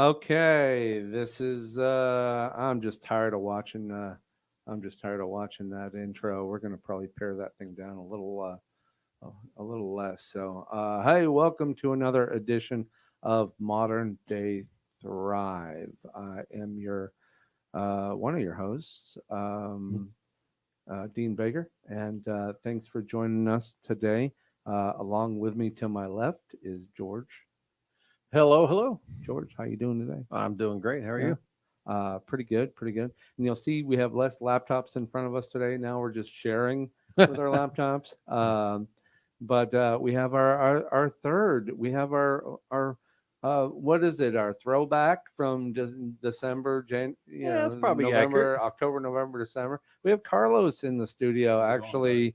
Okay, this is I'm just tired of watching that intro. We're gonna probably pare that thing down a little less. So hey, welcome to another edition of Modern Day Thrive. I am your one of your hosts, Dean Baker, and thanks for joining us today. Along with me to my left is George. Hello, hello. George, how you doing today? I'm doing great. How are Yeah. you? Pretty good, pretty good. And you'll see we have less laptops in front of us today. Now we're just sharing with our laptops. But we have our third. We have our what is it? Our throwback from December, Yeah, that's probably accurate. November, October, November, December. We have Carlos in the studio. Actually,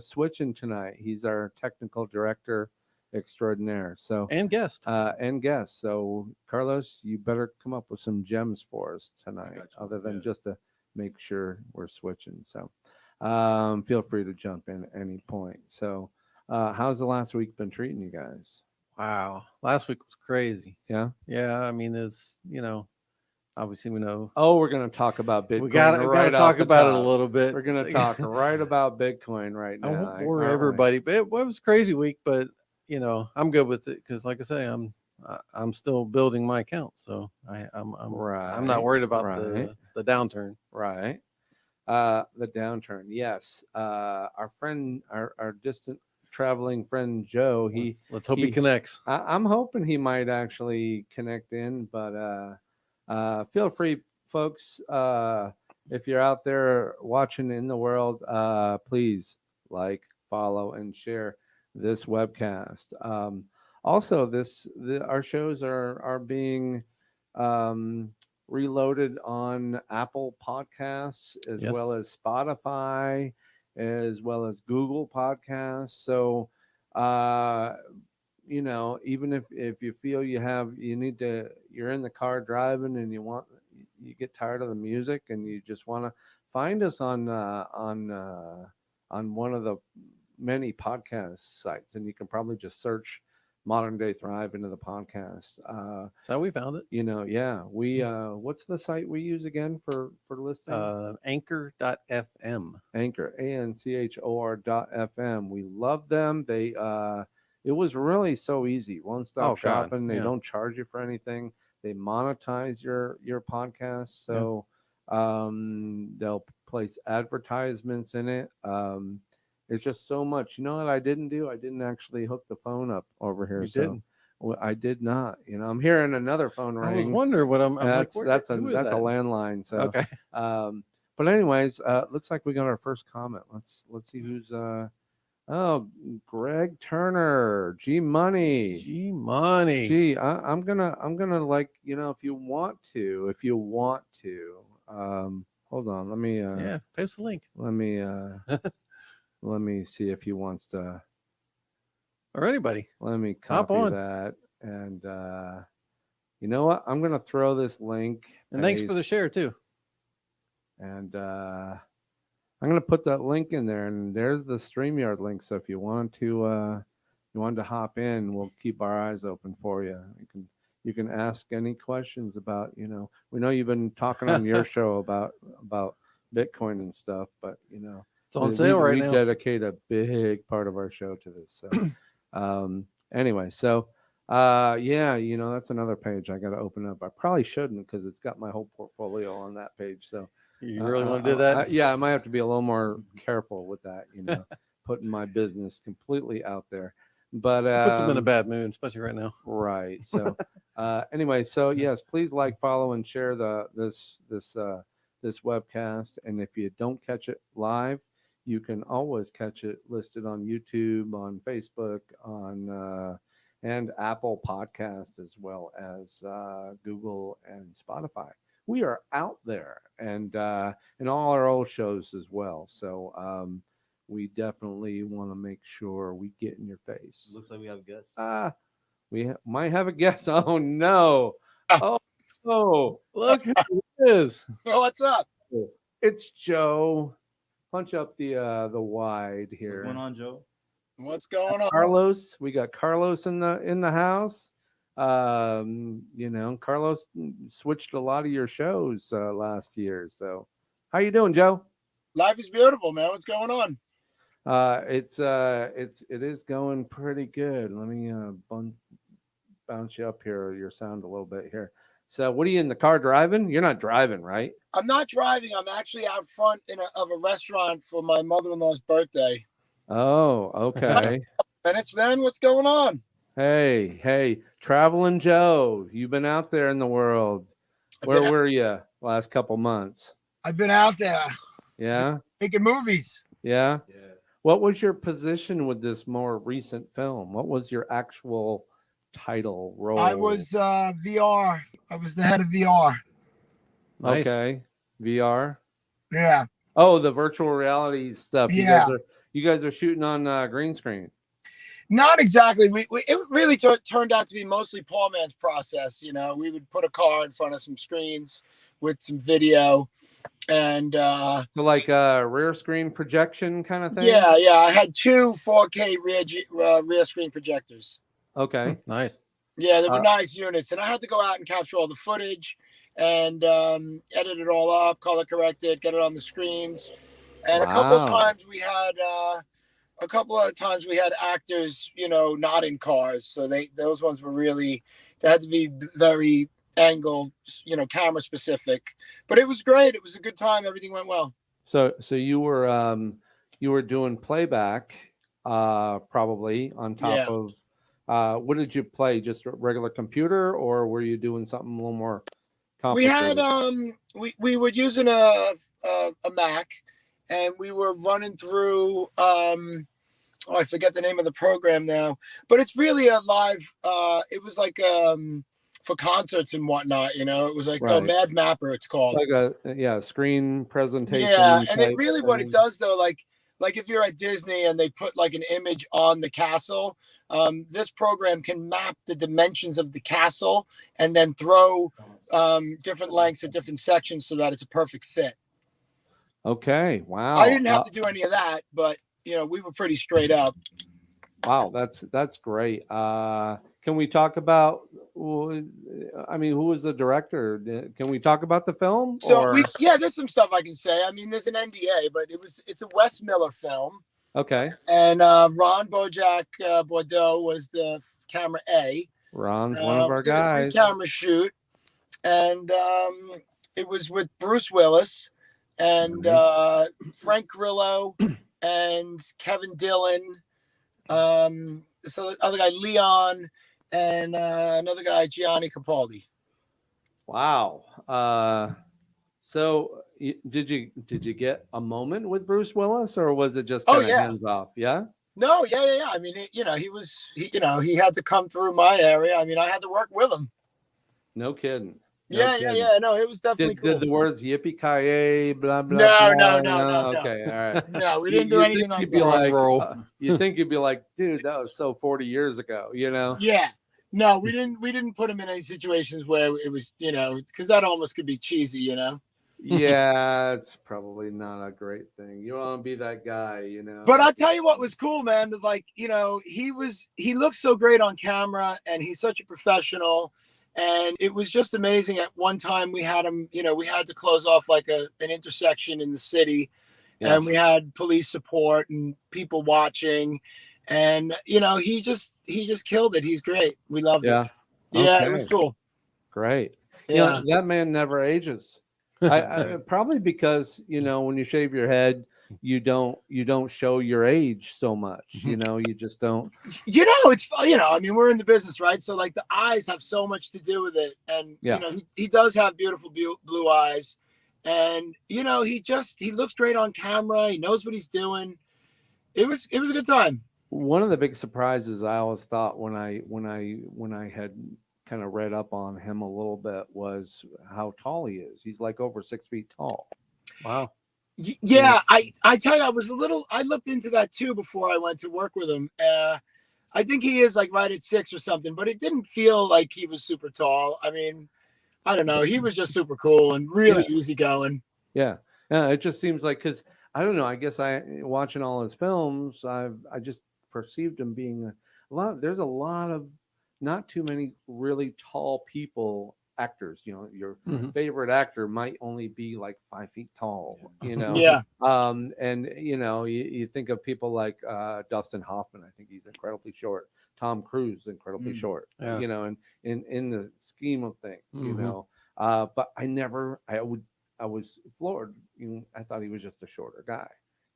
switching tonight. He's our technical director extraordinaire. So And guest. and guests. So, Carlos, you better come up with some gems for us tonight, other than just to make sure we're switching. So, feel free to jump in at any point. So, how's the last week been treating you guys? Wow. Last week was crazy. Yeah. Yeah, I mean, obviously we know Oh, we're going to talk about Bitcoin we got to right off talk the about it a top. little bit. We're going to talk right about Bitcoin right I now, won't bore aren't we? everybody, but it was a crazy week. But I'm good with it because, like I say, I'm still building my account, so I'm not Right, worried about right, the downturn. right. The downturn, yes. Our friend, our distant traveling friend Joe, Let's hope he he connects. I'm hoping he might actually connect in, but feel free, folks. If you're out there watching in the world, please like, follow, and share this webcast. Also, our shows are being um, reloaded on Apple Podcasts as Yes. well as Spotify, as well as Google Podcasts. So, uh, even if you feel you're in the car driving and you get tired of the music and you just want to find us on one of the many podcast sites, and you can probably just search Modern Day Thrive into the podcast. That's how we found it. Yeah, we what's the site we use again for listening? Anchor.fm. Anchor, ANCHOR.FM. We love them. It was really so easy. One stop Oh God, shopping. They yeah, don't charge you for anything. They monetize your podcast, yeah. so they'll place advertisements in it. It's just so much. You know what I didn't do? I didn't actually hook the phone up over here, You so didn't. I did not. I'm hearing another phone I was ring. wondering what I'm like. Who is That's a that? landline. So, Okay. um, but anyways, looks like we got our first comment. Let's see who's oh, Greg Turner, G Money. G Money. Gee, I'm gonna like if you want to hold on, Yeah, post the link. let me let me see if he wants to. Or anybody. Let me Hop copy on. that, and you know what? I'm gonna throw this link And thanks for the paste, share too. and I'm gonna put that link in there, and there's the StreamYard link. So if you wanted to hop in, we'll keep our eyes open for you. You can ask any questions about. We know you've been talking on your show about Bitcoin and stuff, but It's on we sale right now. dedicate a big part of our show to this. So anyway, so yeah, that's another page I got to open up. I probably shouldn't because it's got my whole portfolio on that page. So You really want to do that? yeah, I might have to be a little more careful with that. Putting my business completely out there. But It puts them in a bad mood, especially right now. right. So anyway, so yes, please like, follow, and share this webcast. And if you don't catch it live, you can always catch it listed on YouTube, on Facebook, on and Apple Podcast, as well as Google and Spotify. We are out there, and in all our old shows as well. So we definitely want to make sure we get in your face. Looks like we have guests. Might have a guest. Oh no! Oh, oh, Look who it is. Oh, what's up? it's Joe. Punch up the wide What's here. going on, Joe? What's going on? Carlos. We got Carlos in the house. Carlos switched a lot of your shows last year. So, how you doing, Joe? Life is beautiful, man. What's going on? It is going pretty good. Let me bounce you up here, your sound a little bit here. So, what are you in the car driving? You're not driving, right? I'm not driving. I'm actually out front of a restaurant for my mother-in-law's birthday. Oh, okay. And it's man, what's going on? Hey, traveling Joe, you've been out there in the world. Where were you last couple months? I've been out there. Yeah, Making movies. yeah. What was your position with this more recent film? What was your actual title role? I was VR. I was the head of VR. Nice. Okay, VR. Yeah. Oh, the virtual reality stuff. Yeah. You guys are shooting on green screen. Not exactly. It really turned out to be mostly Paul Man's process. We would put a car in front of some screens with some video, and So like rear screen projection kind of thing. yeah. I had two 4K rear screen projectors. Okay. Nice. Yeah, they were nice units, and I had to go out and capture all the footage and edit it all up, color correct it, get it on the screens. And Wow. a couple of times we had actors, not in cars, so those ones were they had to be very angled, camera specific. But it was great. It was a good time. Everything went well. So you were doing playback, probably on top of. What did you play? Just a regular computer, or were you doing something a little more complicated? We had we were using a Mac, and we were running through I forget the name of the program now, but it's really a live. It was like for concerts and whatnot. It was like Mad Mapper. It's called like a screen presentation. Yeah, and it really what it does though, like if you're at Disney and they put like an image on the castle. This program can map the dimensions of the castle and then throw different lengths at different sections so that it's a perfect fit. Okay, wow. I didn't have to do any of that, but we were pretty straight up. Wow, that's great. Can we talk about? I mean, who was the director? Can we talk about the film? So there's some stuff I can say. I mean, there's an NDA, but it's a Wes Miller film. Okay. And Ron Bordeaux was the camera A. Ron's one of our guys. Camera shoot, and it was with Bruce Willis and Frank Grillo and Kevin Dillon. So the other guy Leon and another guy Gianni Capaldi. Wow. So did you get a moment with Bruce Willis, or was it just kind of hands off? Yeah. No, yeah. I mean, he had to come through my area. I mean, I had to work with him. No kidding. Yeah. No, it was definitely cool. Did the words yippee ki yay, blah blah? No. Okay, all right. No, we didn't do anything like that. You think you'd be like, dude, that was so 40 years ago, Yeah. No, we didn't put him in any situations where it was, because that almost could be cheesy, Yeah, it's probably not a great thing. You want to be that guy, But I'll tell you what was cool, man, is like, he looks so great on camera and he's such a professional. And it was just amazing. At one time we had him, we had to close off like an intersection in the city, and we had police support and people watching. And he just killed it. He's great. We loved it. Yeah, it was cool. Great. Yeah. That man never ages. I probably because when you shave your head, you don't show your age so much. You just don't. It's I mean, we're in the business, right? So like the eyes have so much to do with it, and he does have beautiful blue eyes, and he looks great on camera. He knows what he's doing. It was a good time. One of the big surprises I always thought when I had kind of read up on him a little bit was how tall he is. He's like over 6 feet tall. Wow. Yeah, I tell you, I looked into that too before I went to work with him. I think he is like right at 6 or something, but it didn't feel like he was super tall. I mean, I don't know. He was just super cool and really easygoing. Yeah. It just seems like, because I don't know, I guess watching all his films, I just perceived him being there's a lot of not too many really tall people, actors. You know, your Mhm. favorite actor might only be like 5 feet tall. You know, Yeah. and you know, you think of people like Dustin Hoffman. I think he's incredibly short. Tom Cruise, incredibly short. Yeah. You know, and in the scheme of things, you Mhm. know. But I was floored. You know, I thought he was just a shorter guy,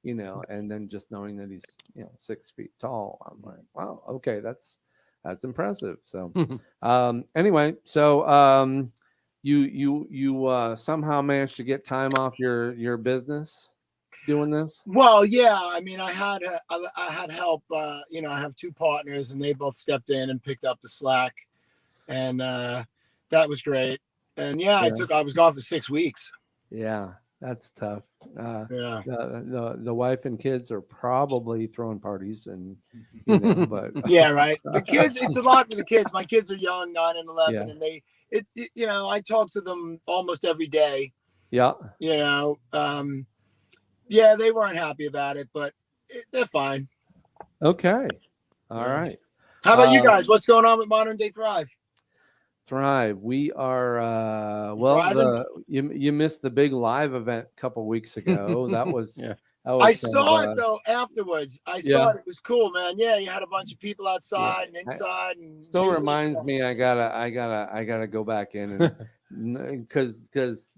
you know, and then just knowing that he's, you know, 6 feet tall, I'm like, wow, okay, that's impressive. So, anyway, so you somehow managed to get time off your business doing this. Well, yeah. I mean, I had help. You know, I have two partners, and they both stepped in and picked up the slack, and that was great. And yeah, Yeah, I was gone for 6 weeks. yeah, that's tough. Yeah. The wife and kids are probably throwing parties and you know, but Yeah, right. The kids, it's a lot for the kids. My kids are young, 9 and 11, yeah, and you know, I talk to them almost every day. yeah, You know, yeah, they weren't happy about it, but they're fine. okay, all Yeah. right. How about you Uh, guys? What's going on with Modern Day Thrive? Thrive. We are You well thriving? you missed the big live event a couple weeks ago. Yeah. That I was kind of saw it though afterwards. I saw yeah. it. It was cool, man. Yeah, you had a bunch of people Yeah. outside and I, inside and still music. reminds me I gotta go back in and because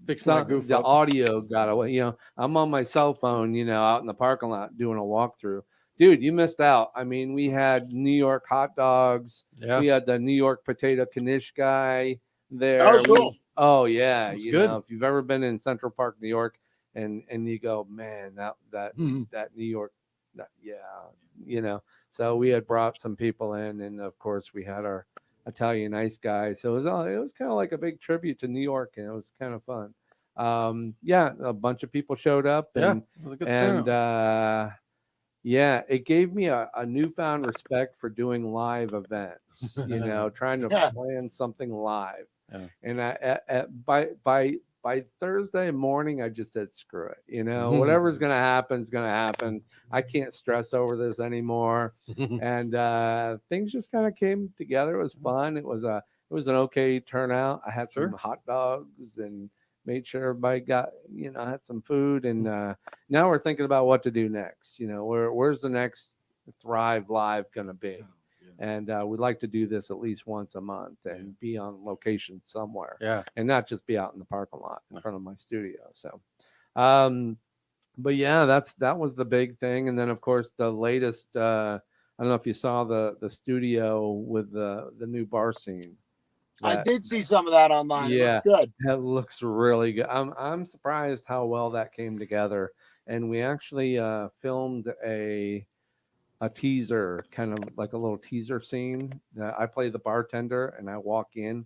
Fix my goof the up. audio got away. You know, I'm on my cell phone, you know, out in the parking lot doing a walkthrough. Dude, you missed out. I mean, we had New York hot dogs. Yeah. We had the New York potato knish guy Oh, there. cool. Oh yeah, It's you good. know, if you've ever been in Central Park, New York, and you go, man, Mhm. that New York, yeah, you know. So we had brought some people in, and of course we had our Italian ice guy. So it was kind of like a big tribute to New York, and it was kind of fun. Yeah, a bunch of people showed up, Yeah. It was a good and turnout. yeah, it gave me a newfound respect for doing live events. You know, trying to Yeah. plan something live. Yeah. And by Thursday morning, I just said, screw it. You know, Mhm. whatever's gonna happen is gonna happen. I can't stress over this anymore. And things just kind of came together. It was fun. It was an okay turnout. I had some Sure. hot dogs and made sure everybody got, you know, had some food. And now we're thinking about what to do next. You know, where's the next Thrive Live gonna be? And we'd like to do this at least once a month and be on location somewhere Yeah. and not just be out in the parking lot in No. front of my studio. So, um, but yeah, that was the big thing. And then of course the latest, I don't know if you saw the studio with the new bar scene. I That did see some of that online. It looks yeah, good. that looks really good. I'm surprised how well that came together. And we actually filmed a teaser, kind of like a little teaser scene. I play the bartender and I walk in,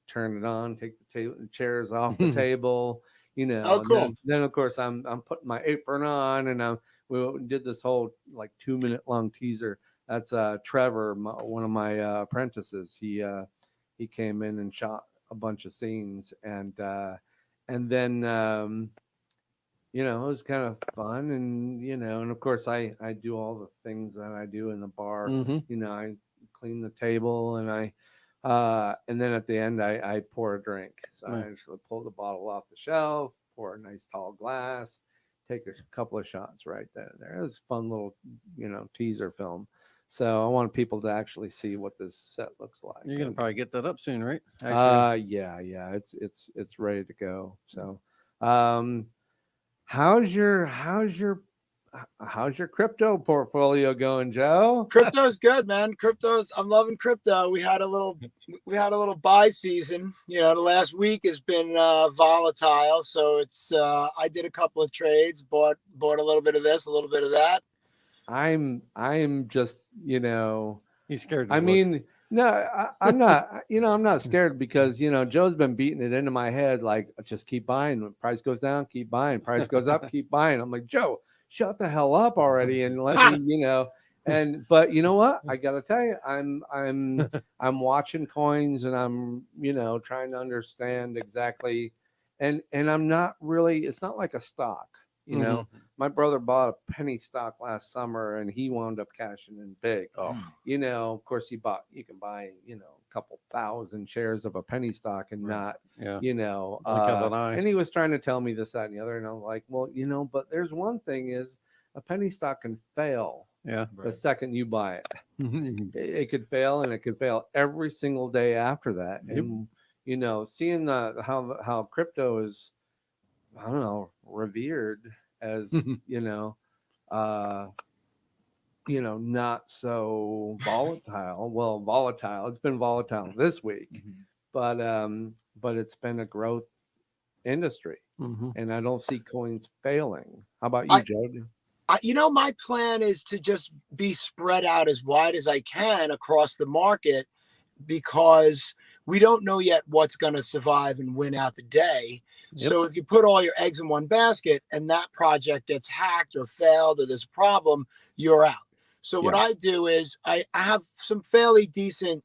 turn it on, take the chairs off the table, you know, Oh, and cool. then of course I'm putting my apron on and we did this whole like 2 minute long teaser. That's Trevor, one of my apprentices. He came in and shot a bunch of scenes and then you know, it was kind of fun and you know, and of course I do all the things that I do in the bar. Hmm. You know, I clean the table and and then at the end I pour a drink. So I Yeah. actually pull the bottle off the shelf, pour a nice tall glass, take a couple of shots right then and there. It was a fun little, you know, teaser film. So I want people to actually see what this set looks like. You're gonna And, probably get that up soon, right? Actually. yeah, it's ready to go. So um how's your crypto portfolio going, Joe? Crypto's good, man. I'm loving crypto. We had a little buy season. You know, the last week has been volatile, so it's I did a couple of trades, bought a little bit of this, a little bit of that. I'm just, you know, He's scared to I look. mean, no, I'm not, you know, I'm not scared because, you know, Joe's been beating it into my head like, just keep buying. When price goes down, keep buying. Price goes up, keep buying. I'm like, Joe, shut the hell up already and let me, you know. And but you know what? I gotta tell you, I'm watching coins and I'm, you know, trying to understand exactly, and I'm not really. It's not like a stock, you know. Mhm. My brother bought a penny stock last summer and he wound up cashing in big. Oh. You know, of course you can buy, you know, couple thousand shares of a penny stock and not, Yeah. you know, Like Kevin I. and he was trying to tell me this, that, and the other. And I'm like, well, you know, but there's one thing is a penny stock can fail Yeah. the second you buy it. It could fail, and it could fail every single day after that. Yep. And, you know, seeing how crypto is, I don't know, revered as, uh, not so volatile. Well, volatile. It's been volatile this week, but it's been a growth industry, and I don't see coins failing. How about you, Joe? My plan is to just be spread out as wide as I can across the market, because we don't know yet what's going to survive and win out the day. Yep. So if you put all your eggs in one basket and that project gets hacked or failed or there's a problem, you're out. So what I do is I have some fairly decent,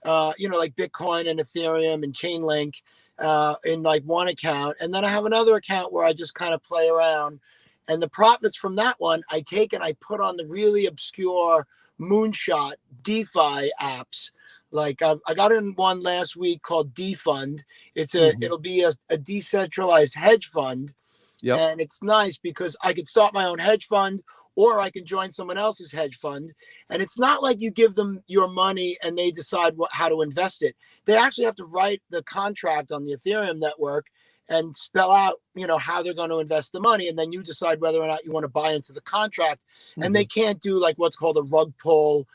like Bitcoin and Ethereum and Chainlink in like one account. And then I have another account where I just kind of play around. And the profits from that one, I take and I put on the really obscure moonshot DeFi apps. Like I got in one last week called Defund. It'll be a decentralized hedge fund. Yep. And it's nice because I could start my own hedge fund, or I can join someone else's hedge fund. And it's not like you give them your money and they decide how to invest it. They actually have to write the contract on the Ethereum network and spell out, how they're going to invest the money. And then you decide whether or not you want to buy into the contract. And they can't do like what's called a rug pull.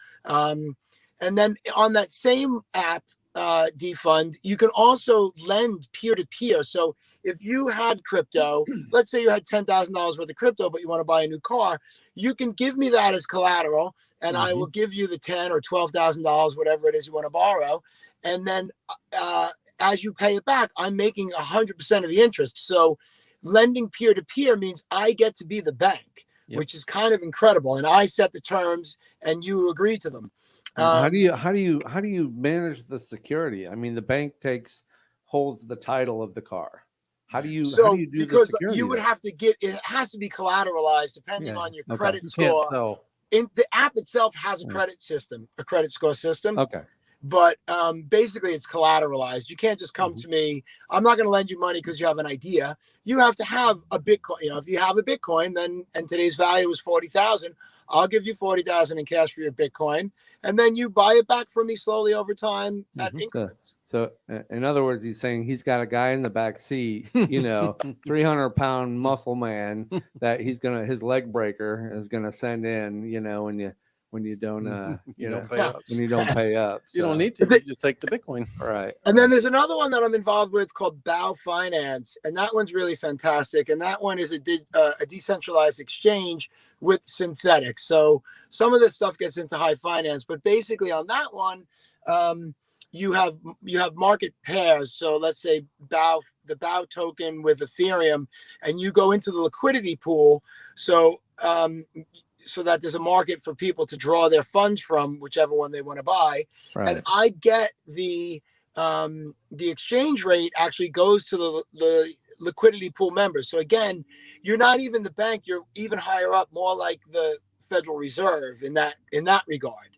And then on that same app, Defund, you can also lend peer-to-peer. So if you had crypto, let's say you had $10,000 worth of crypto, but you want to buy a new car, you can give me that as collateral, and I will give you the $10,000 or $12,000, whatever it is you want to borrow. And then as you pay it back, I'm making 100% of the interest. So lending peer-to-peer means I get to be the bank, which is kind of incredible. And I set the terms and you agree to them. How do you manage the security? I mean, the bank holds the title of the car. How do you do because the security? You would have to it has to be collateralized depending on your credit score. In the app itself has a credit score system. Okay. But basically it's collateralized. You can't just come to me. I'm not going to lend you money because you have an idea. You have to have a Bitcoin. If you have a Bitcoin, then, and today's value is 40,000, I'll give you 40,000 in cash for your Bitcoin. And then you buy it back from me slowly over time at increments. So in other words, he's saying he's got a guy in the back seat, 300-pound muscle man that his leg breaker is going to send in, when you don't, when you don't pay up. So. You don't need to. You just take the Bitcoin. Right. And then there's another one that I'm involved with called Bao Finance. And that one's really fantastic. And that one is a decentralized exchange with synthetics. So some of this stuff gets into high finance, but basically on that one, you have market pairs. So let's say the Bao token with Ethereum, and you go into the liquidity pool. So that there's a market for people to draw their funds from, whichever one they want to buy. Right. And I get the exchange rate actually goes to the liquidity pool members. So again, you're not even the bank, you're even higher up, more like the Federal Reserve in that regard.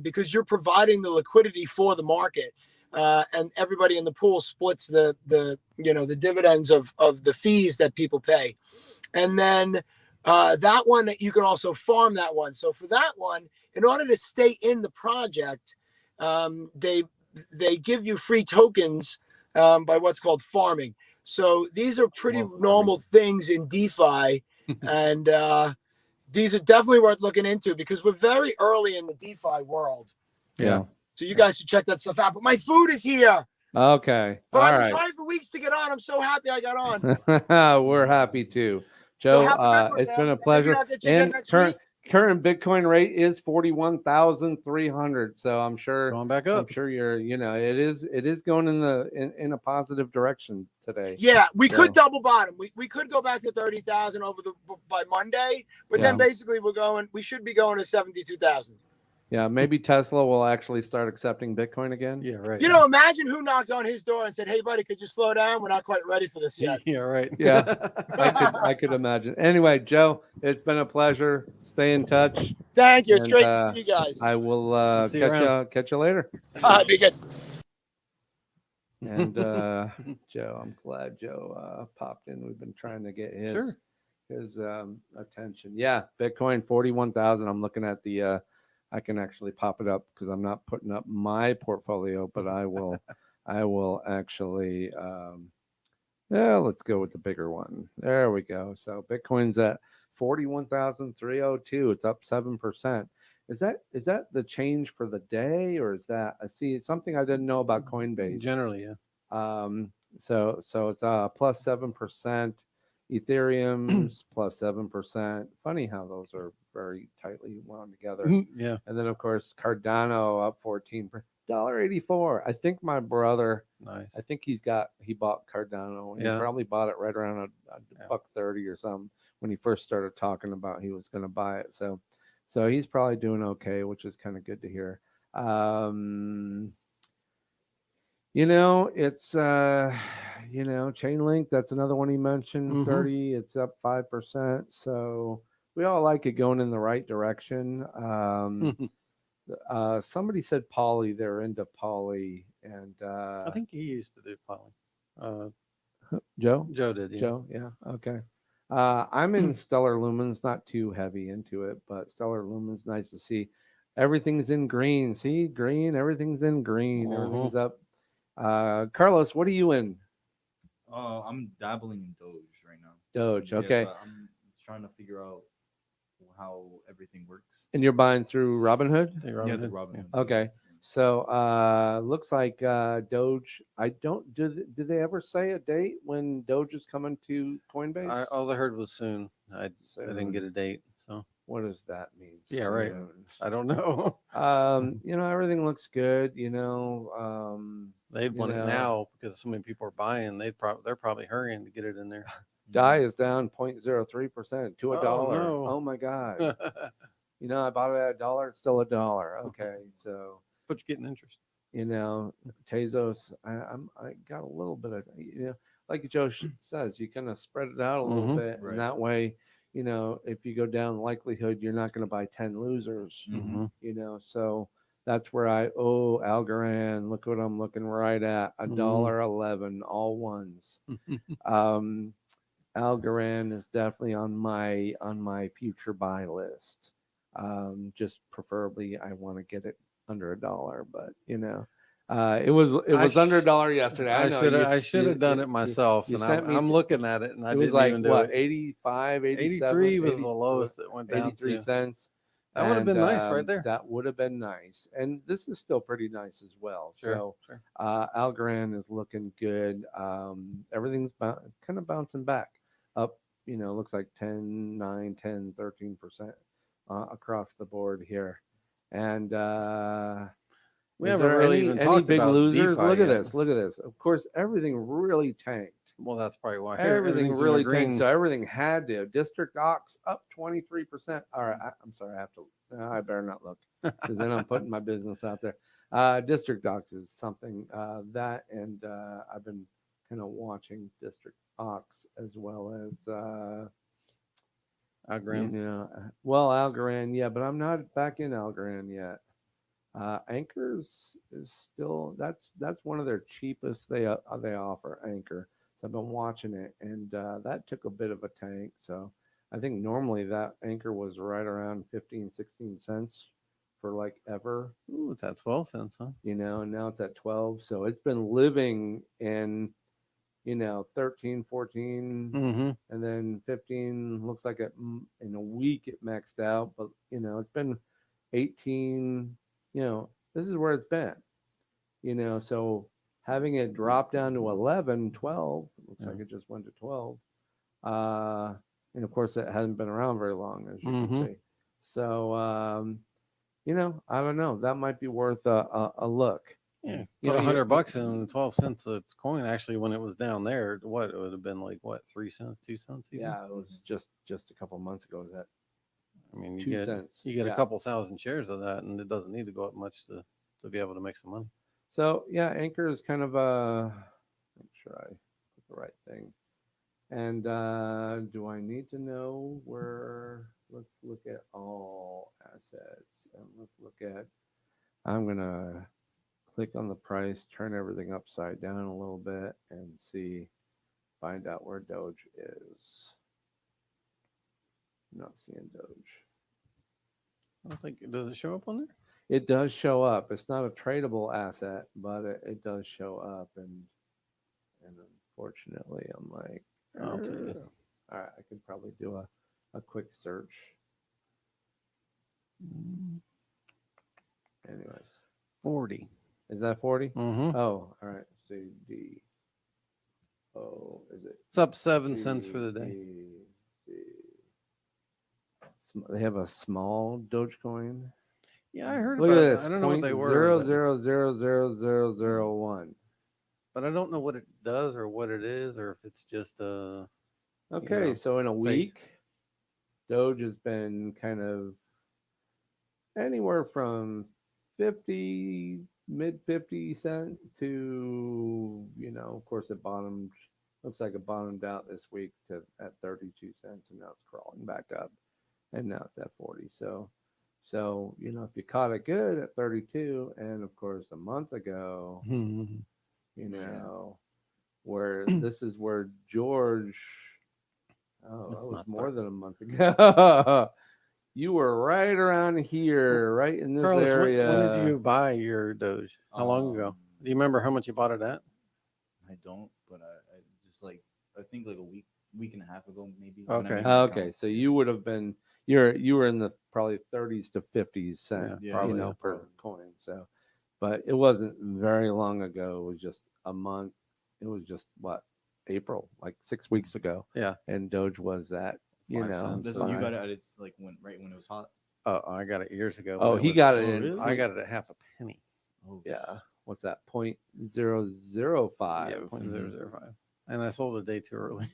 Because you're providing the liquidity for the market, and everybody in the pool splits the dividends of the fees that people pay. And then that one, you can also farm that one. So for that one, in order to stay in the project, they give you free tokens by what's called farming. So these are pretty normal things in DeFi, and these are definitely worth looking into because we're very early in the DeFi world. Yeah. So you guys should check that stuff out. But my food is here. Okay. But I've been trying for weeks to get on. I'm so happy I got on. We're happy too. Joe, it's been a pleasure. And current Bitcoin rate is 41,300. So I'm sure going back up. I'm sure you're, it is going in a positive direction today. Yeah, we could double bottom. We could go back to 30,000 by Monday, but then basically we should be going to 72,000. Yeah, maybe Tesla will actually start accepting Bitcoin again. Yeah, right. Imagine who knocks on his door and said, "Hey, buddy, could you slow down? We're not quite ready for this yet." Yeah, right. Yeah, I could imagine. Anyway, Joe, it's been a pleasure. stay in touch. Thank you. It's And, great to see you guys. I will See you catch you later. Be good. And Joe, I'm glad Joe popped in. We've been trying to get Sure. his attention. Yeah, Bitcoin 41,000. I'm looking at the. I can actually pop it up because I'm not putting up my portfolio, but I will. I will actually. Yeah, let's go with the bigger one. There we go. So Bitcoin's at 41,302. It's up 7%. Is that the change for the day, or is that I see it's something I didn't know about Coinbase? Generally, yeah. So it's plus 7%. Ethereum's plus 7%. Funny how those are very tightly wound together. Yeah. And then of course Cardano up 14%. $1.84. I think my brother. Nice. I think he bought Cardano. And Yeah. He probably bought it right around a Yeah. $1.30 or something when he first started talking about he was going to buy it. So he's probably doing okay, which is kind of good to hear. It's Chainlink, that's another one he mentioned. 30, it's up 5%. So we all like it going in the right direction. Somebody said Poly, they're into Poly, and I think he used to do Poly. Joe did, yeah. Joe, yeah, okay. I'm in Stellar Lumens, not too heavy into it, but Stellar Lumens, nice to see. Everything's in green. See, green, everything's in green. Everything's up. Carlos, what are you in? I'm dabbling in Doge right now. Doge, Yeah, okay. but I'm trying to figure out how everything works. And you're buying through Robinhood? Yeah, the Robinhood. Okay. So looks like Doge. I don't did they ever say a date when Doge is coming to Coinbase? All I heard was soon. I didn't get a date. So what does that mean? yeah, right. Soon? I don't know. Everything looks good. They'd want it now because so many people are buying. They're probably hurrying to get it in there. DAI is down 0.03% to $1. no. Oh my God. I bought it at $1. It's still $1. Okay, so. But you're getting interest. Tezos, I got a little bit of, like Joe says, you kind of spread it out a little bit. Right. And that way, if you go down likelihood, you're not going to buy 10 losers, so that's where Algorand, look what I'm looking right at, $1.11, all ones. Algorand is definitely on my future buy list. Just preferably I want to get it under $1, but it was under $1 yesterday. I should have done it myself, and I'm looking at it, and I didn't even do it. 85, 87, 83 was the lowest that went down 83 to. cents. That would have been nice right there. That would have been nice, and this is still pretty nice as well. Sure. Algorand is looking good. Everything's kind of bouncing back up. Looks like 10, 9, 10, 13% across the board here. And we haven't really even talked big about losers. DeFi Look at yet. this. Look at this. Of course, everything really tanked. Well, that's probably why. Everything really tanked. So everything had to. District Ox up 23%. All right, I'm sorry. I have to. I better not look because then I'm putting my business out there. District Ox is something that, and I've been kind of watching District Ox as well as Algorand. Algorand, yeah, but I'm not back in Algorand yet. Anchors is still that's one of their cheapest they offer, Anchor. So I've been watching it, and that took a bit of a tank. So I think normally that Anchor was right around 15, 16 cents for like ever. Ooh, it's at 12 cents, huh? And now it's at 12. So it's been living in 13, 14, and then 15. Looks like in a week it maxed out, but it's been 18. This is where it's been. So having it drop down to 11, 12, looks like it just went to 12. And of course, it hasn't been around very long, as you can see. So, I don't know. That might be worth a look. Yeah, put $100 and 12 cents a coin. Actually, when it was down there, it would have been like 3 cents, 2 cents. Even? Yeah, it was just a couple of months ago. Is that? I mean, 2 cents. You get a couple thousand shares of that, and it doesn't need to go up much to be able to make some money. So yeah, Anchor is kind of make sure I put the right thing. And do I need to know where let's look at all assets, and let's look at. I'm gonna click on the price, turn everything upside down a little bit, and see, find out where Doge is. Not seeing Doge. I don't think does it show up on there? It does show up. It's not a tradable asset, but it does show up, and unfortunately, I'm like, I'll tell you. all right, I could probably do a quick search. Anyways, 40. is that 40? Mm-hmm. Oh, all right. CD. Oh, is it? It's up 7 cents for the day. They have a small Dogecoin. Yeah, I heard Look about at it. this. I don't know what they were. Zero but- zero zero zero zero zero one. But I don't know what it does or what it is, or if it's just Okay, know, so in a fake. week, Doge has been kind of anywhere from 50, mid 50 cent to, of course, it bottomed. Looks like it bottomed out this week to at 32 cents, and now it's crawling back up, and now it's at 40. So if you caught it good at 32, and of course a month ago, where this is where George, that Let's was not more start. than a month ago. You were right around here, right in this Carlos, area. when did you buy your Doge? How long ago? Do you remember how much you bought it at? I don't, but I just like I think like a week and a half ago maybe. Okay. Okay, so you would have been you were in the probably 30s to 50s cent, Yeah, probably, yeah, per probably. coin. So, but it wasn't very long ago. It was just a month. It was just what, April, like 6 weeks ago. Yeah. And Doge was at 5 cents. That's So what you fine. got it at. It's like right when it was hot. Oh, I got it years ago. Oh, but he was- got it oh, in. really? I got it at half a penny. Oh, Yeah. What's that? 0.005. Yeah, 0.005. And I sold a day too early.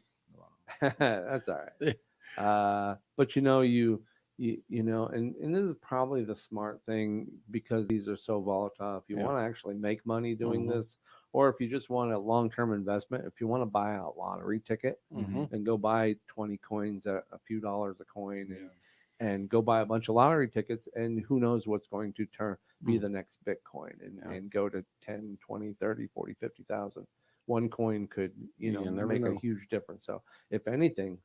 That's all right. But you know, and this is probably the smart thing because these are so volatile. If you Yeah. want to actually make money doing Mhm. this, or if you just want a long-term investment, if you want to buy a lottery ticket Mhm. and go buy 20 coins at a few dollars a coin Yeah. and go buy a bunch of lottery tickets, and who knows what's going to be Mhm. the next Bitcoin Yeah. and go to 10, 20, 30, 40, 50,000. One coin could, You never make a know. huge difference. So if anything,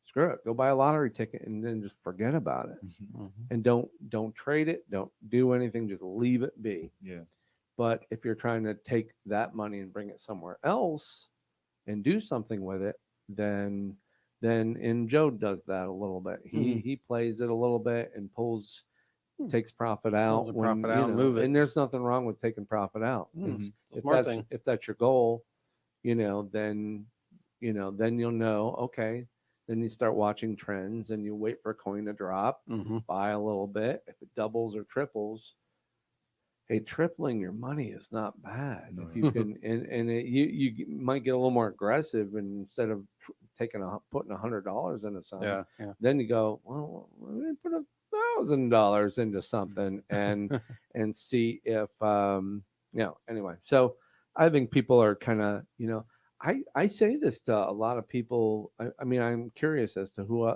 screw it, go buy a lottery ticket and then just forget about it. Mhm. And don't trade it, don't do anything, just leave it be. Yeah. But if you're trying to take that money and bring it somewhere else and do something with it, then and Joe does that a little bit. He plays it a little bit and takes profit out the when profit out, move it. and there's nothing wrong with taking profit out. It's, Smart thing. if that's your goal, then you'll know, okay, then you start watching trends and you wait for a coin to drop, Mhm. buy a little bit. If it doubles or triples, hey, tripling your money is not bad. No, If you can, and you might get a little more aggressive, and instead of putting $100 into something, Yeah. then you go, well, let me put $1,000 into something and see if anyway. So I think people are kind of I say this to a lot of people. I mean, I'm curious as to who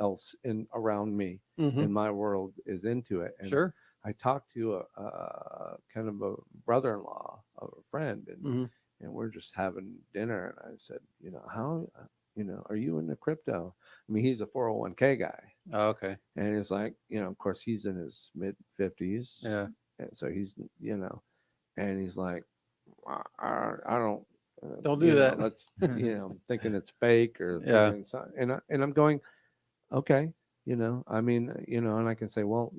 else around me Mhm. in my world is into it. And Sure. I talked to a kind of a brother-in-law of a friend, and Mhm. we're just having dinner, and I said, how, are you into crypto? I mean, he's a 401k guy, Oh, okay. and it's like, of course, he's in his mid 50s, Yeah. and so he's, and he's like, I don't. Don't do that. Let's, thinking it's fake or Yeah. thinking and I'm going, okay, I mean, and I can say, well,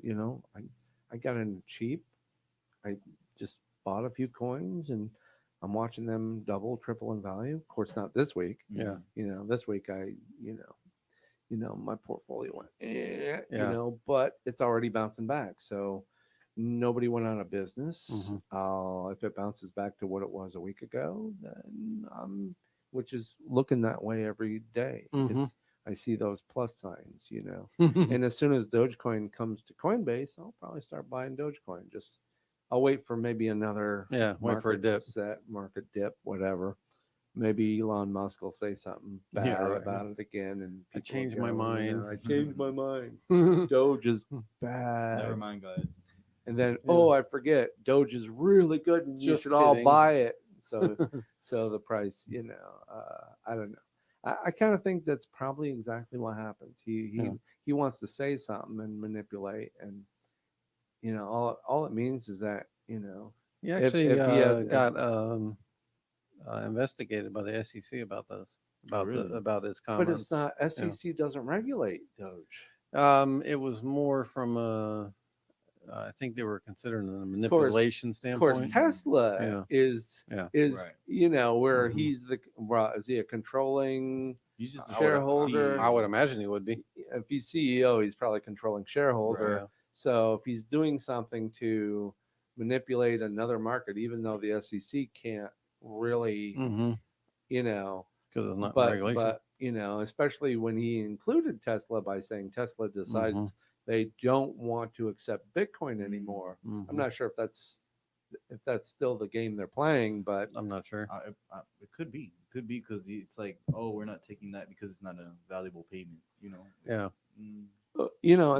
I got in cheap. I just bought a few coins and I'm watching them double, triple in value. Of course, not this week. Yeah. This week my portfolio went, Yeah. but it's already bouncing back. So nobody went out of business. If it bounces back to what it was a week ago, then which is looking that way every day. I see those plus signs, and as soon as Dogecoin comes to Coinbase, I'll probably start buying Dogecoin. I'll wait for maybe another Yeah, wait for a dip. market dip, whatever. maybe Elon Musk will say something bad Yeah, right. about it again, and I people will changed my go, mind. I changed my mind. Doge is bad. Never mind, guys. And then, Yeah. oh, I forget, Doge is really good, and you Just should all kidding. buy it. So, so the price, I don't know. I kind of think that's probably exactly what happens. Yeah. He wants to say something and manipulate, and all it means is that He if actually if he has, got investigated by the SEC about those, Oh, really? about his but it's comments. not, SEC doesn't regulate Doge. It was more from I think they were considering a course- manipulation Of course, standpoint. Tesla Yeah. is Yeah. Right. where Mhm. he's is he a controlling He's just a shareholder? I would imagine he would be. If he's CEO, he's probably controlling shareholder. Yeah. So if he's doing something to manipulate another market, even though the SEC can't really, Mm-hmm. you know, Because it's not but regulation. especially when he included Tesla by saying Tesla decides Mhm. they don't want to accept Bitcoin anymore. I'm Mhm. not sure if that's still the game they're playing, but I'm not sure. It could be. It could be because it's like, oh, we're not taking that because it's not a valuable payment. Yeah. Mm, and It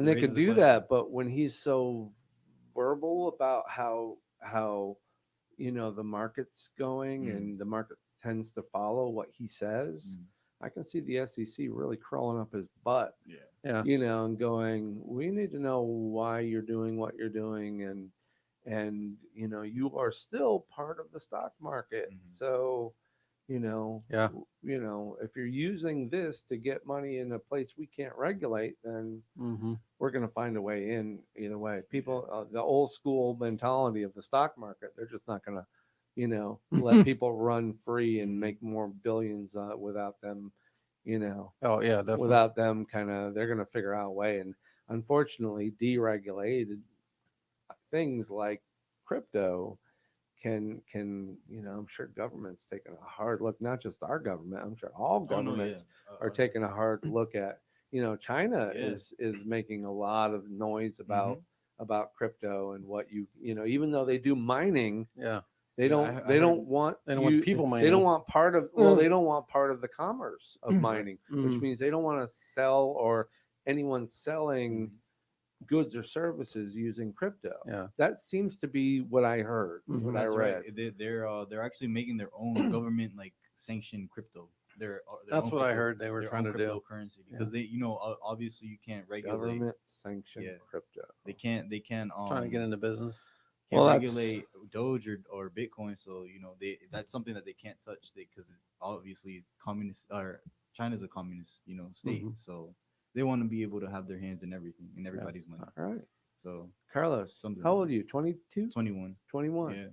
they raises can the do question. that. But when he's so verbal about how the market's going Mm. and the market tends to follow what he says, Mm. I can see the SEC really crawling up his butt, Yeah. Yeah. and going, we need to know why you're doing what you're doing, and you are still part of the stock market. Mhm. So Yeah. if you're using this to get money in a place we can't regulate, then Mm-hmm. we're going to find a way in either way. People, the old school mentality of the stock market, they're just not going to, let people run free and make more billions without them, Oh yeah, definitely. without them they're going to figure out a way. And unfortunately, deregulated things like crypto I'm sure government's taking a hard look, not just our government, I'm sure all Oh no, yeah. governments are taking a hard look at. China Yeah. is making a lot of noise Mhm. about crypto and what even though they do mining, Yeah. they Yeah, don't I they heard- don't want They don't want you people they don't mining. want part of they don't want part of the commerce of mining, which Mhm. means they don't want to sell or anyone selling Mhm. goods or services using crypto. Yeah. That seems to be what I heard, Mhm. what I That's read. right. They're actually making their own government like sanctioned crypto. Their That's own what I crypto- heard they were their trying own to do. cryptocurrency because they obviously you can't regulate. Government sanctioned Yeah. crypto. They can't Trying to get into business. can't Well, regulate Doge or Bitcoin. So that's something that they can't touch because obviously communist or China's a communist state. Mhm. So they want to be able to have their hands in everything in everybody's money. All right. So Carlos, Something how like old are you? 22? 21. 21.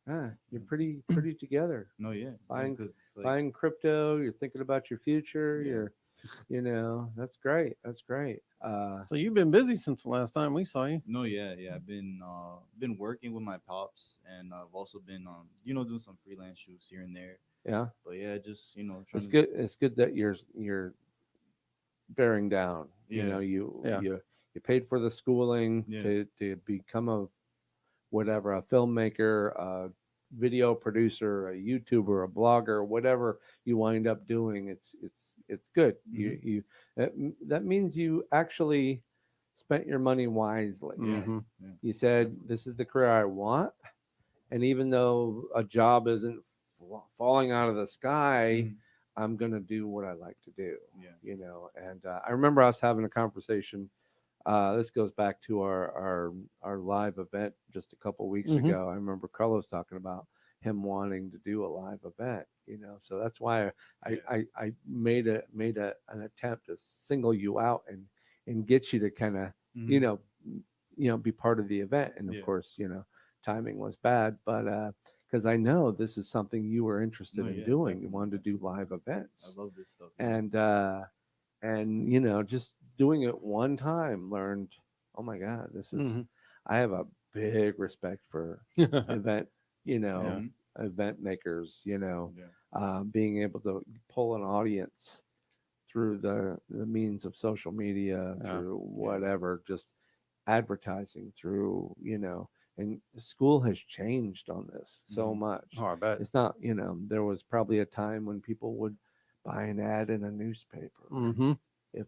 Yeah. You're pretty together. No, yeah. Buying Because it's like buying crypto, you're thinking about your future, Yeah. that's great. That's great. So you've been busy since the last time we saw you. No, yeah. I've been working with my pops, and I've also been doing some freelance shoots here and there. Yeah. But yeah, just trying It's to good. It's good that you're bearing down. Yeah. Yeah. You paid for the schooling Yeah. to become a filmmaker, a video producer, a YouTuber, a blogger, whatever you wind up doing. It's good. You that means you actually spent your money wisely. Yeah. Mhm. Yeah. You said, this is the career I want, and even though a job isn't falling out of the sky, Mhm. I'm gonna do what I like to do. Yeah. And I remember us having a conversation. This goes back to our live event just a couple weeks Mhm. ago. I remember Carlos talking about him wanting to do a live event. So that's why I made an attempt to single you out and get you to kind of Mhm. be part of the event. And of Yeah. course, timing was bad, but because I know this is something you were interested No, in yeah, doing. You definitely, wanted to do live I events, love this stuff. Yeah. and just doing it one time, learned, oh my God, Mhm. I have a big respect for event Yeah. Mhm. event makers, Yeah. being able to pull an audience through the means of social media, Yeah. through whatever, just advertising, through and school has changed on this so Mhm. much. Oh, I bet. It's not, there was probably a time when people would buy an ad in a newspaper. Mm-hmm. If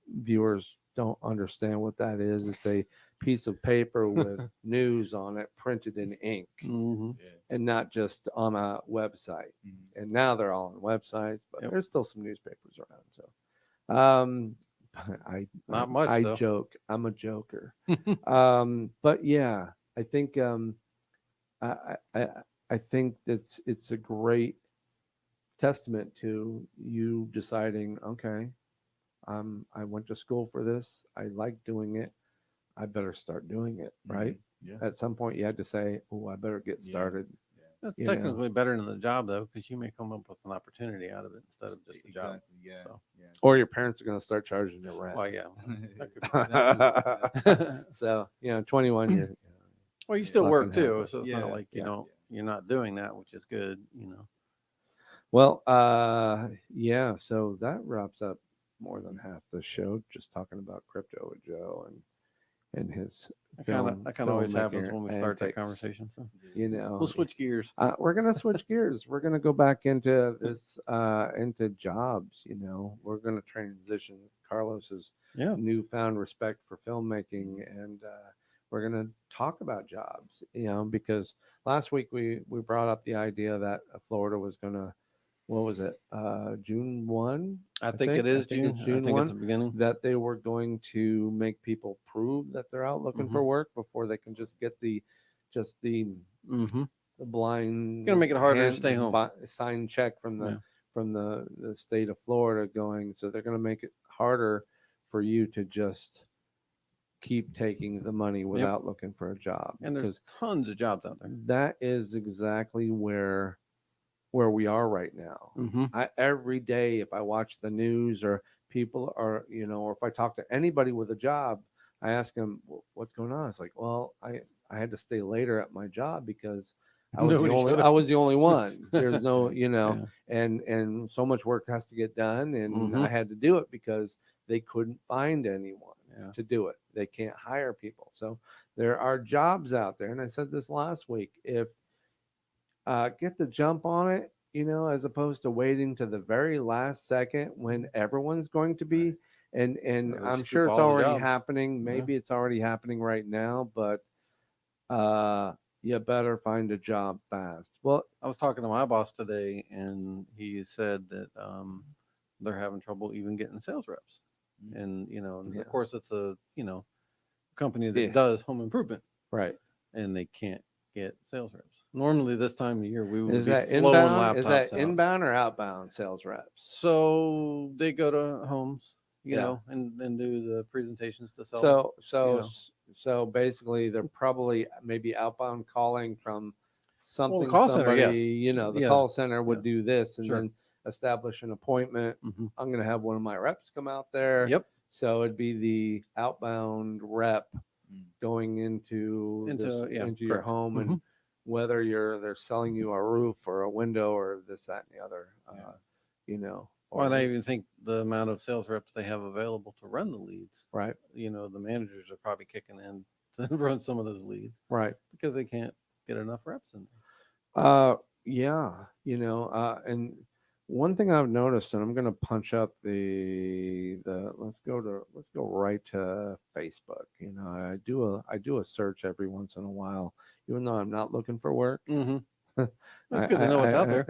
viewers don't understand what that is, it's a piece of paper with news on it printed in ink Mm-hmm. Yeah. and not just on a website. Mhm. And now they're all on websites, but Yep. there's still some newspapers around. So, Not much, I though. joke. I'm a joker. But yeah, I think I, I I think it's a great testament to you deciding, okay, I went to school for this. I like doing it. I better start doing it, right? Mhm. Yeah. At some point, you had to say, "Oh, I better get Yeah. started." Yeah. That's You know. technically better than the job, though, because you may come up with an opportunity out of it instead of just a job. Exactly. Yeah. So, Yeah. Or your parents are going to start charging you rent. well, yeah. That could be That too. So 21, you're Well, you Yeah. still fucking work hell too, with- so it's Yeah. not like Yeah. you're not doing that, which is good. You know. Well, yeah. So that wraps up more than half the show, just talking about crypto with Joe and his That kind of always happens filmmaking when we start that antics. conversation. So You know, we'll switch gears. We're gonna switch gears. We're gonna go back into this into jobs. We're gonna transition Carlos's Yeah. newfound respect for filmmaking, and we're gonna talk about jobs. Because last week we brought up the idea that Florida was gonna, what was it, June 1? I think it is June. It's I June think 1, it's the beginning. that they were going to make people prove that they're out looking for work before they can just get the Mm-hmm. blind Gonna make it harder to stay home. Sign check from the Yeah. from the state of Florida going. So they're going to make it harder for you to just keep taking the money without looking for a job. And there's Because tons of jobs out there. that is exactly where we are right now. Mm-hmm. Every day, if I watch the news or people are, or if I talk to anybody with a job, I ask them, what's going on? It's like, well, I had to stay later at my job because I was Nobody showed up. I was the only one. There's no, Yeah. and so much work has to get done, and Mhm. I had to do it because they couldn't find anyone Yeah. to do it. They can't hire people. So there are jobs out there, and I said this last week. If get the jump on it, as opposed to waiting to the very last second when everyone's going to be. And Or they I'm scoop sure it's all the already jobs. happening. Yeah. Maybe it's already happening right now, but you better find a job fast. Well, I was talking to my boss today, and he said that they're having trouble even getting sales reps. And and Yeah. of course, it's a company that Yeah. does home improvement, right. and they can't get sales reps. Normally, this time of year, we would Is be that flowing inbound? laptops Is that out. inbound or outbound sales reps? So they go to homes, Yeah. and do the presentations to sell. So basically, they're probably maybe outbound calling from something. call center, Somebody, yes. the Yeah. call center would Yeah. do this and Sure. then establish an appointment. Mhm. I'm going to have one of my reps come out there. Yep. So it'd be the outbound rep going into your correct. home, and whether they're selling you a roof or a window or this, that, and the other. Well, and or- I even think the amount of sales reps they have available to run the leads, right, the managers are probably kicking in to run some of those leads right. because they can't get enough reps in Yeah, and one thing I've noticed, and I'm gonna punch up the let's go right to Facebook. I do a search every once in a while, even though I'm not looking for work. there. Mm-hmm. It's good to know what's out there.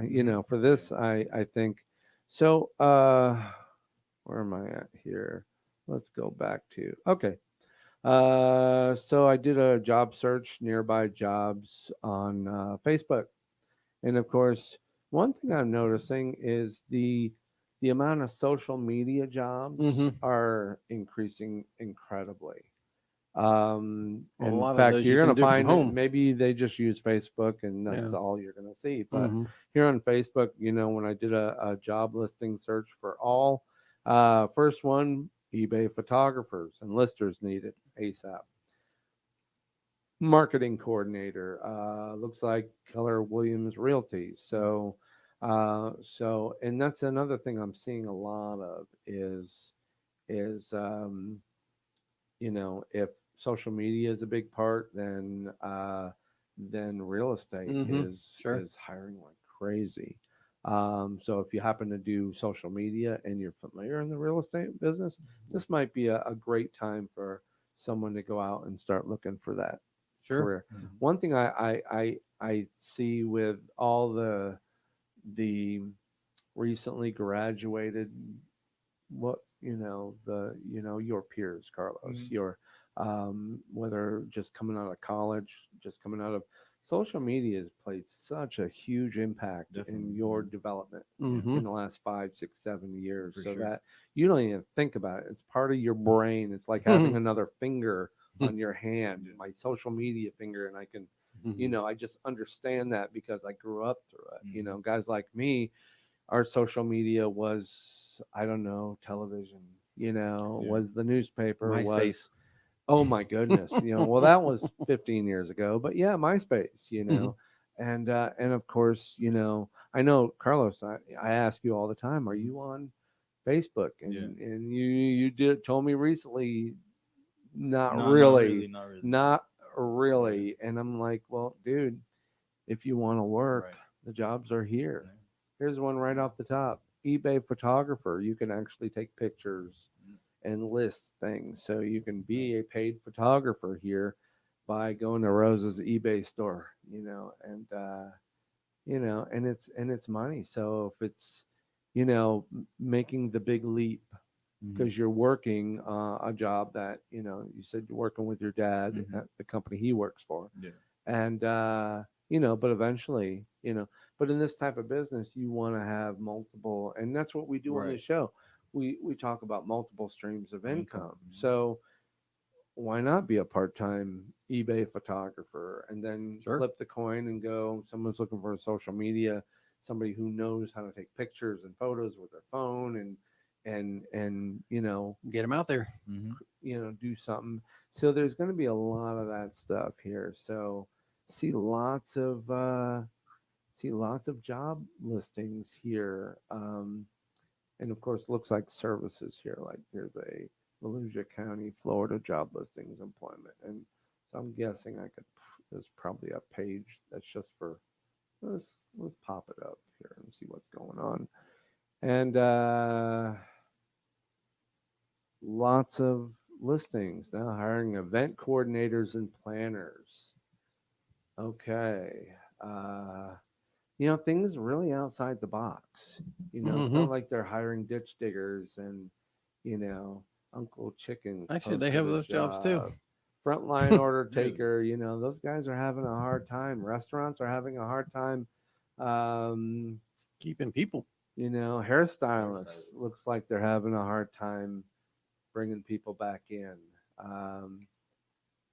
For this, I think so. Where am I at here? Let's go back to, okay. So I did a job search, nearby jobs on Facebook. And of course, one thing I'm noticing is the amount of social media jobs Mhm. are increasing incredibly. Well, a In lot of fact, those you're you going can to do from find home. maybe they just use Facebook and that's Yeah. all you're going to see. But Mhm. here on Facebook, when I did a job listing search for all, first one, eBay photographers and listers needed ASAP. Marketing coordinator, looks like Keller Williams Realty. So and that's another thing I'm seeing a lot of is if social media is a big part, then real estate Sure. is hiring like crazy. So if you happen to do social media and you're familiar in the real estate business, this might be a great time for someone to go out and start looking for that Sure. career. Mhm. One thing I see with all the recently graduated, what your peers, Carlos, Mhm. your whether just coming out of college, just coming out of social media has played such a huge impact in Definitely. your development Mm-hmm. in the last 5, 6, 7 years, For so sure. that you don't even think about it. It's part of your brain. It's like having another finger on your hand, my social media finger, and I can, I just understand that because I grew up through it. Mhm. Guys like me, our social media was, I don't know, television, Yeah. was the newspaper, was, MySpace. oh my goodness, well, that was 15 years ago, but yeah, MySpace, Mhm. and of course, I know, Carlos, I ask you all the time, are you on Facebook? Yeah. And you told me recently, not No, not really, really, not really. not really. And I'm like, well, dude, if you want to work, Right. the jobs are here. Yeah. Here's one right off the top. eBay photographer. You can actually take pictures Mm. and list things. So you can be a paid photographer here by going to Rose's eBay store, and it's money. So if it's, making the big leap Mhm. because you're working a job that, you said you're working with your dad Mhm. at the company he works for, Yeah. and but eventually, but in this type of business you want to have multiple, and that's what we do on Right. this show. We talk about multiple streams of Income. income. Mhm. So why not be a part-time eBay photographer and then Sure. flip the coin and go, someone's looking for a social media, somebody who knows how to take pictures and photos with their phone, and Get them out there. Mhm. do something. So there's going to be a lot of that stuff here. So see lots of job listings here, and of course looks like services here. Like there's a Volusia County, Florida job listings employment, and so I'm guessing I could. There's probably a page that's just for. Let's pop it up here and see what's going on, and lots of listings now, hiring event coordinators and planners. Okay. Things really outside the box. It's Mm-hmm. not like they're hiring ditch diggers and, you know, Uncle Chickens Actually, they posted have a those jobs too. job. Frontline order Really? taker, those guys are having a hard time. Restaurants are having a hard time. Um, Keeping people. hairstylists looks like they're having a hard time bringing people back in. Um,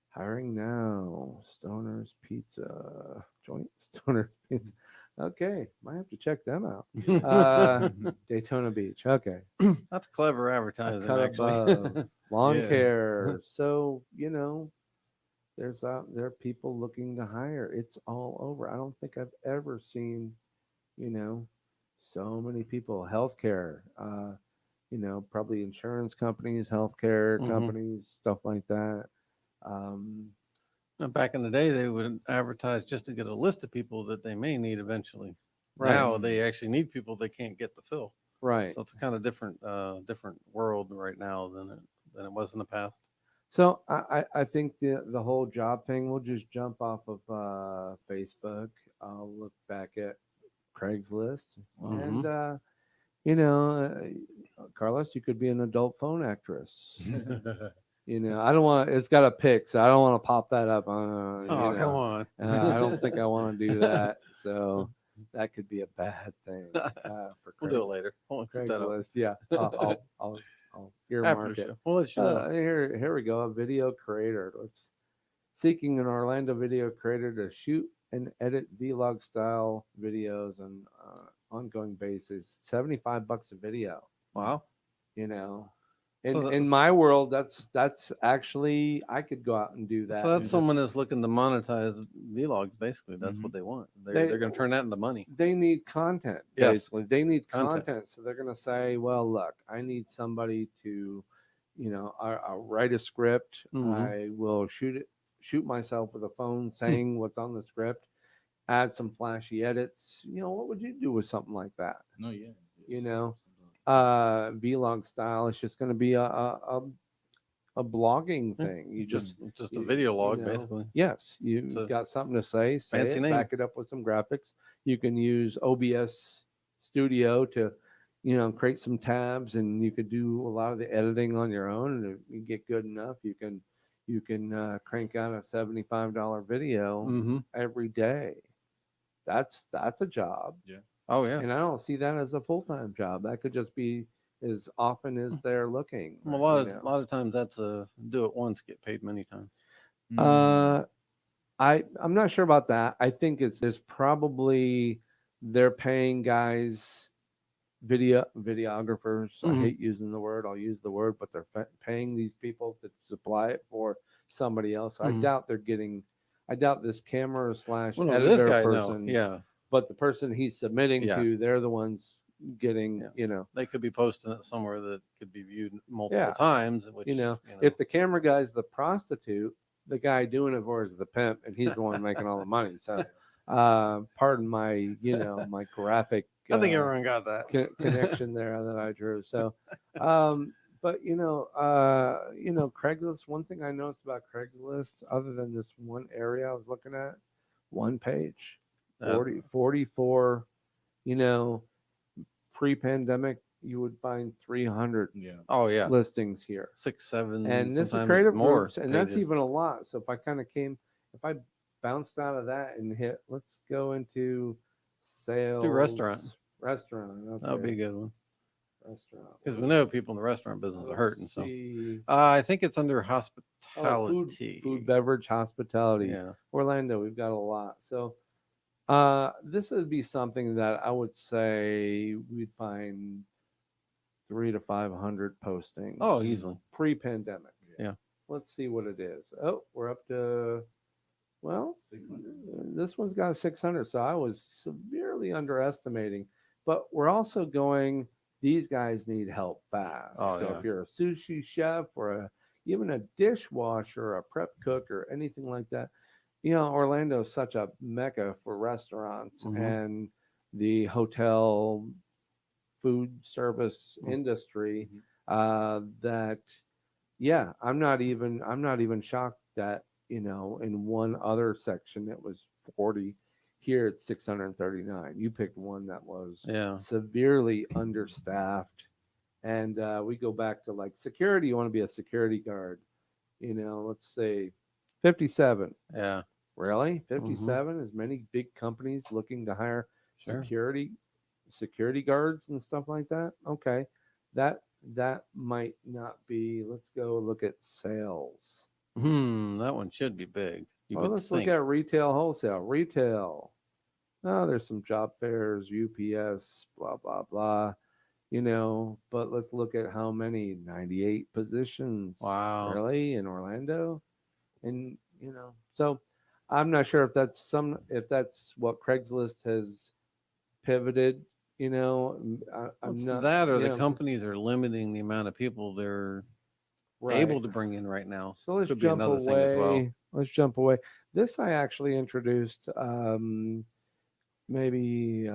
Hiring now. Stoner's Pizza. Joint Stoner's Pizza. Okay, might have to check them out. Daytona Beach. Okay. That's clever A advertising, cut actually. above. Lawn Yeah. care. So, there are people looking to hire. It's all over. I don't think I've ever seen, you know, so many people. Healthcare. Probably insurance companies, healthcare hmm companies, stuff like that. Um, Back in the day, they would advertise just to get a list of people that they may need eventually. Right. Now they actually need people they can't get to fill. right. So it's a kind of different world right now than it was in the past. So I think the whole job thing, we'll just jump off of Facebook. I'll look back at Craigslist, hmm and you know, Carlos, you could be an adult phone actress. I don't want. It's got a pic, so I don't want to pop that up. Oh, come on. I don't think I want to do that. So that could be a bad thing for We'll do it later. We'll put that up Craigslist. Yeah, I'll after the earmark it. show. We'll let you know. Here we go. A video creator. Let's seeking an Orlando video creator to shoot and edit vlog style videos on ongoing basis. $75 a video. Wow. You know, So in my world, that's actually, I could go out and do that. So that's and someone just, that's looking to monetize vlogs. Basically, that's Mhm. what they want. They- They're going to turn that into money. they need content. Yes. Basically, they need Content. content. So they're going to say, well, look, I need somebody to I'll write a script. Mhm. I will shoot myself with a phone saying what's on the script, add some flashy edits. What would you do with something like that? No, yeah. You It's know, something vlog style. It's just going to be a blogging Yeah. thing. You Just just just a video log, know, basically. yes, It's you a got something to say fancy it, name. back it up with some graphics. You can use OBS Studio to create some tabs, and you could do a lot of the editing on your own. And if you get good enough, you can crank out a $75 video Mm-hmm. every day. That's a job. Yeah. Oh yeah. And I don't see that as a full-time job. That could just be as often as they're looking. Well, a lot of times that's a do it once, get paid many times. Uh, I'm not sure about that. I think there's probably they're paying guys videographers. I Mhm. hate using the word. I'll use the word, but they're paying these people to supply it for somebody else. I Mhm. doubt they're getting. I doubt this camera slash Well, no, this editor guy, no. person. Yeah. But the person he's submitting Yeah. to, they're the ones getting. Yeah. They could be posting it somewhere that could be viewed multiple Yeah. times, which If the camera guy's the prostitute, the guy doing it for is the pimp, and he's the one making all the money. So, pardon my, my graphic I think everyone got that. connection there that I drew. So, but Craigslist. One thing I noticed about Craigslist, other than this one area I was looking at, one page, 44. Pre-pandemic, you would find 300 Yeah. Oh yeah. listings here. 6, 7, And this is sometimes creative more groups, and that's pages. even a lot. So if I bounced out of that and let's go into sales. Do restaurant. Restaurant. Okay. That would be a good one. Restaurant. Because we know people in the restaurant business are Let's hurting. So see. I think it's under Oh, hospitality. food, beverage, hospitality. Yeah. Orlando, we've got a lot. So this would be something that I would say we'd find 300 to 500 postings. Oh, easily. Pre-pandemic. Yeah. Let's see what it is. Oh, we're up to, well, 600. this one's got 600. So I was severely underestimating. But we're also going, these guys need help fast. Oh, so yeah. if you're a sushi chef or even a dishwasher, a prep cook, or anything like that, Orlando is such a mecca for restaurants Mhm. and the hotel food service Mhm. industry. That I'm not even shocked that in one other section it was 40. Here it's 639. You picked one that was Yeah. severely understaffed, and we go back to like security. You want to be a security guard, let's say 57. Yeah. Really? 57? As many big companies looking to hire Sure. security guards and stuff like that? Okay. That might not be. Let's go look at sales. That one should be big. You Well, would let's think. look at retail wholesale. Retail. Oh, there's some job fairs, UPS, blah blah blah. But let's look at how many 98 positions. Wow. Really in Orlando? And so I'm not sure if that's what Craigslist has pivoted. I'm It's not that or the companies are limiting the amount of people they're right. able to bring in right now. So let's Could be jump another away. thing as well. Let's jump away. This I actually introduced maybe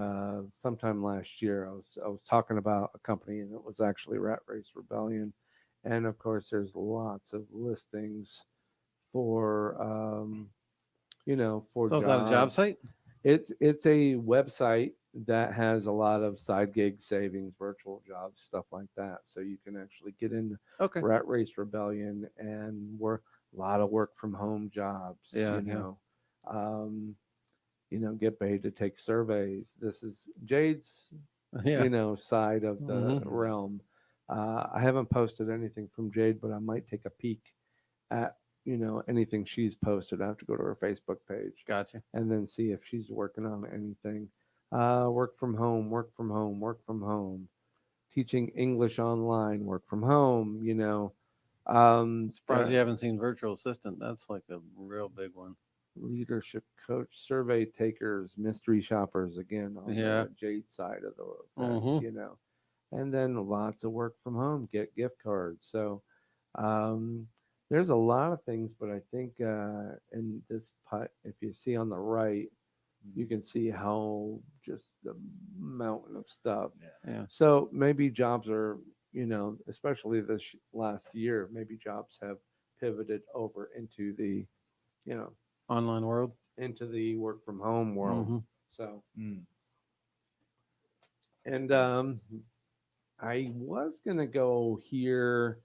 sometime last year. I was talking about a company, and it was actually Rat Race Rebellion, and of course there's lots of listings for for So is that a job jobs. site? It's a website that has a lot of side gig savings, virtual jobs, stuff like that. So you can actually get into Okay. Rat Race Rebellion and work a lot of work from home jobs. Yeah, Get paid to take surveys. This is Jade's Yeah. side of the Mhm. realm. I haven't posted anything from Jade, but I might take a peek at anything she's posted. I have to go to her Facebook page Gotcha. and then see if she's working on anything. Work from home, work from home, work from home. Teaching English online, work from home. Surprised you haven't seen virtual assistant. That's like a real big one. Leadership coach, survey takers, mystery shoppers. Again, on Yeah. the Jade side of the fence, Mhm. and then lots of work from home. Get gift cards. So There's a lot of things, but I think in this if you see on the right, you can see how just the mountain of stuff. Yeah. Yeah. So maybe jobs are, especially this last year, maybe jobs have pivoted over into the, you know, Online world. into the work from home world. Mhm. So, Mm. and I was gonna go here.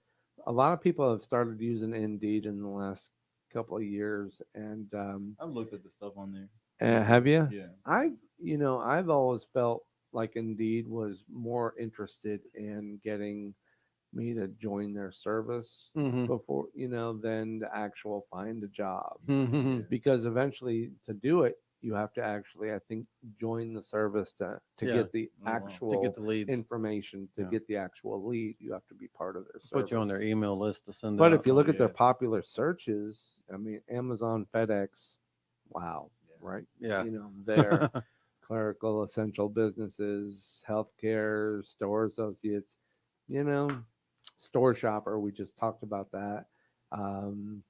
A lot of people have started using Indeed in the last couple of years, and I've looked at the stuff on there. have you? Yeah. I've always felt like Indeed was more interested in getting me to join their service Mhm. before, than the actual find a job. Mhm. Because eventually to do it, you have to actually, I think, join the service to Yeah. get the Oh, wow. actual To get the leads. information, to Yeah. get the actual lead. You have to be part of their service. Put you on their email list to send But out. if you Oh, look at their yeah. popular searches, I mean, Amazon, FedEx, wow, Yeah. right? Yeah. Their clerical essential businesses, healthcare, store associates, you know, store shopper. We just talked about that. Um,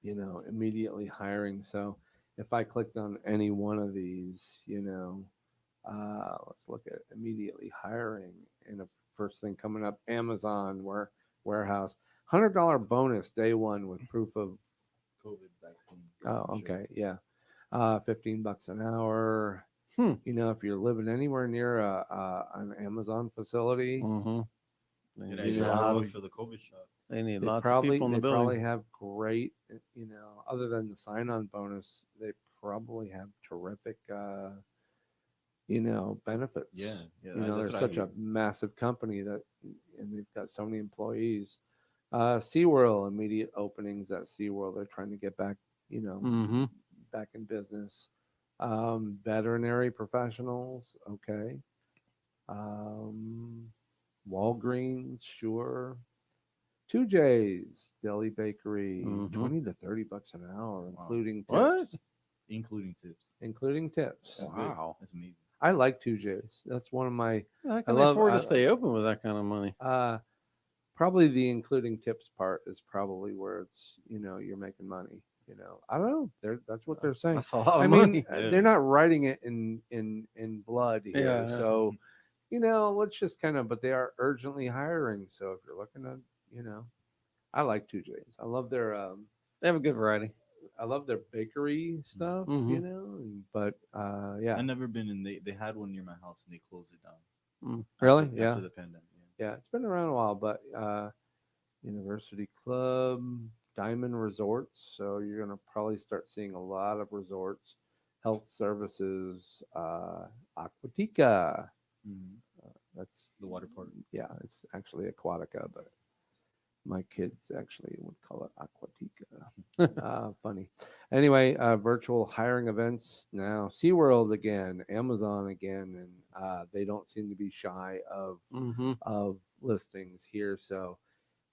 immediately hiring. So if I clicked on any one of these, let's look at immediately hiring, and the first thing coming up, Amazon warehouse, $100 bonus day one with proof of. COVID vaccine. Oh, I'm sure. okay, yeah, $15 an hour. Hmm. If you're living anywhere near an Amazon facility, Mhm. It They actually need know, lots. works for the COVID shot. They need they lots of probably people in the they probably building. have great, other than the sign-on bonus, they probably have terrific, benefits. Yeah, yeah. They're That's what I such hear. a massive company and they've got so many employees. SeaWorld, immediate openings at SeaWorld. They're trying to get back, Mhm. back in business. Veterinary professionals, okay. Um, Walgreens, sure. 2J's Deli Bakery, Mhm. 20 to $30 an hour, Wow. including What? tips. Including tips. Including tips. That's Wow. good. That's amazing. I like 2J's. That's one of my. How I can they love. afford to stay open with that kind of money? Probably the including tips part is probably where it's you're making money. I don't know. That's what they're saying. That's a lot of I mean, money. Yeah. they're not writing it in blood here, Yeah. so let's just kind of. But they are urgently hiring. So if you're looking at, I like 2J's. They have a good variety. I love their bakery stuff, Mhm. but yeah. I've never been in. They had one near my house and they closed it down. Mm. Really? After, Yeah. After the pandemic. Yeah. Yeah, it's been around a while, but University Club, Diamond Resorts. So you're gonna probably start seeing a lot of resorts, health services, Aquatica. Mhm. That's The water park. Yeah, it's actually Aquatica, but my kids actually would call it Aquatica. Funny. Anyway, virtual hiring events now. SeaWorld again, Amazon again, and they don't seem to be shy Mhm. of listings here. So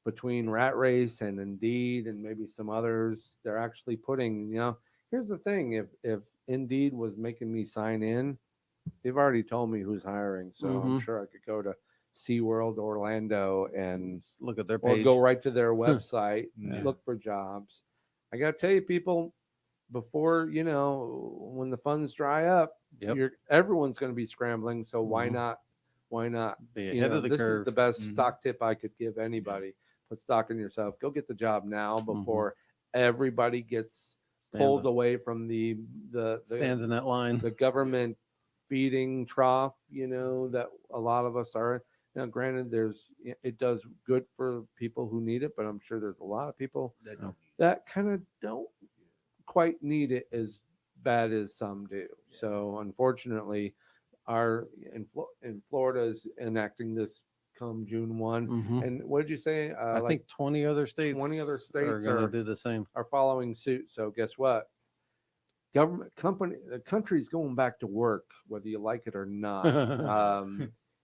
between Rat Race and Indeed and maybe some others, they're actually putting. Here's the thing: if Indeed was making me sign in, they've already told me who's hiring, so I'm Mhm. sure I could go to SeaWorld Orlando and Look at their or page. go right to their website, Yeah. look for jobs. I got to tell you, people, before when the funds dry up, Yep. everyone's going to be scrambling. So why Mhm. not? Why not? Be ahead of the This is curve. the best Mhm. stock tip I could give anybody. Put stock in yourself. Go get the job now before everybody gets pulled Stands, away from the stands in that line. the government feeding trough, that a lot of us are. Now, granted, it does good for people who need it, but I'm sure there's a lot of people That Oh. don't need that kind of don't quite need it as bad as some do. So, unfortunately, our in Florida is enacting this come June 1. Mhm. And what did you say? I Like think 20 other states, 20 other are states going to are do the same. following suit. So, guess what? The country's going back to work, whether you like it or not.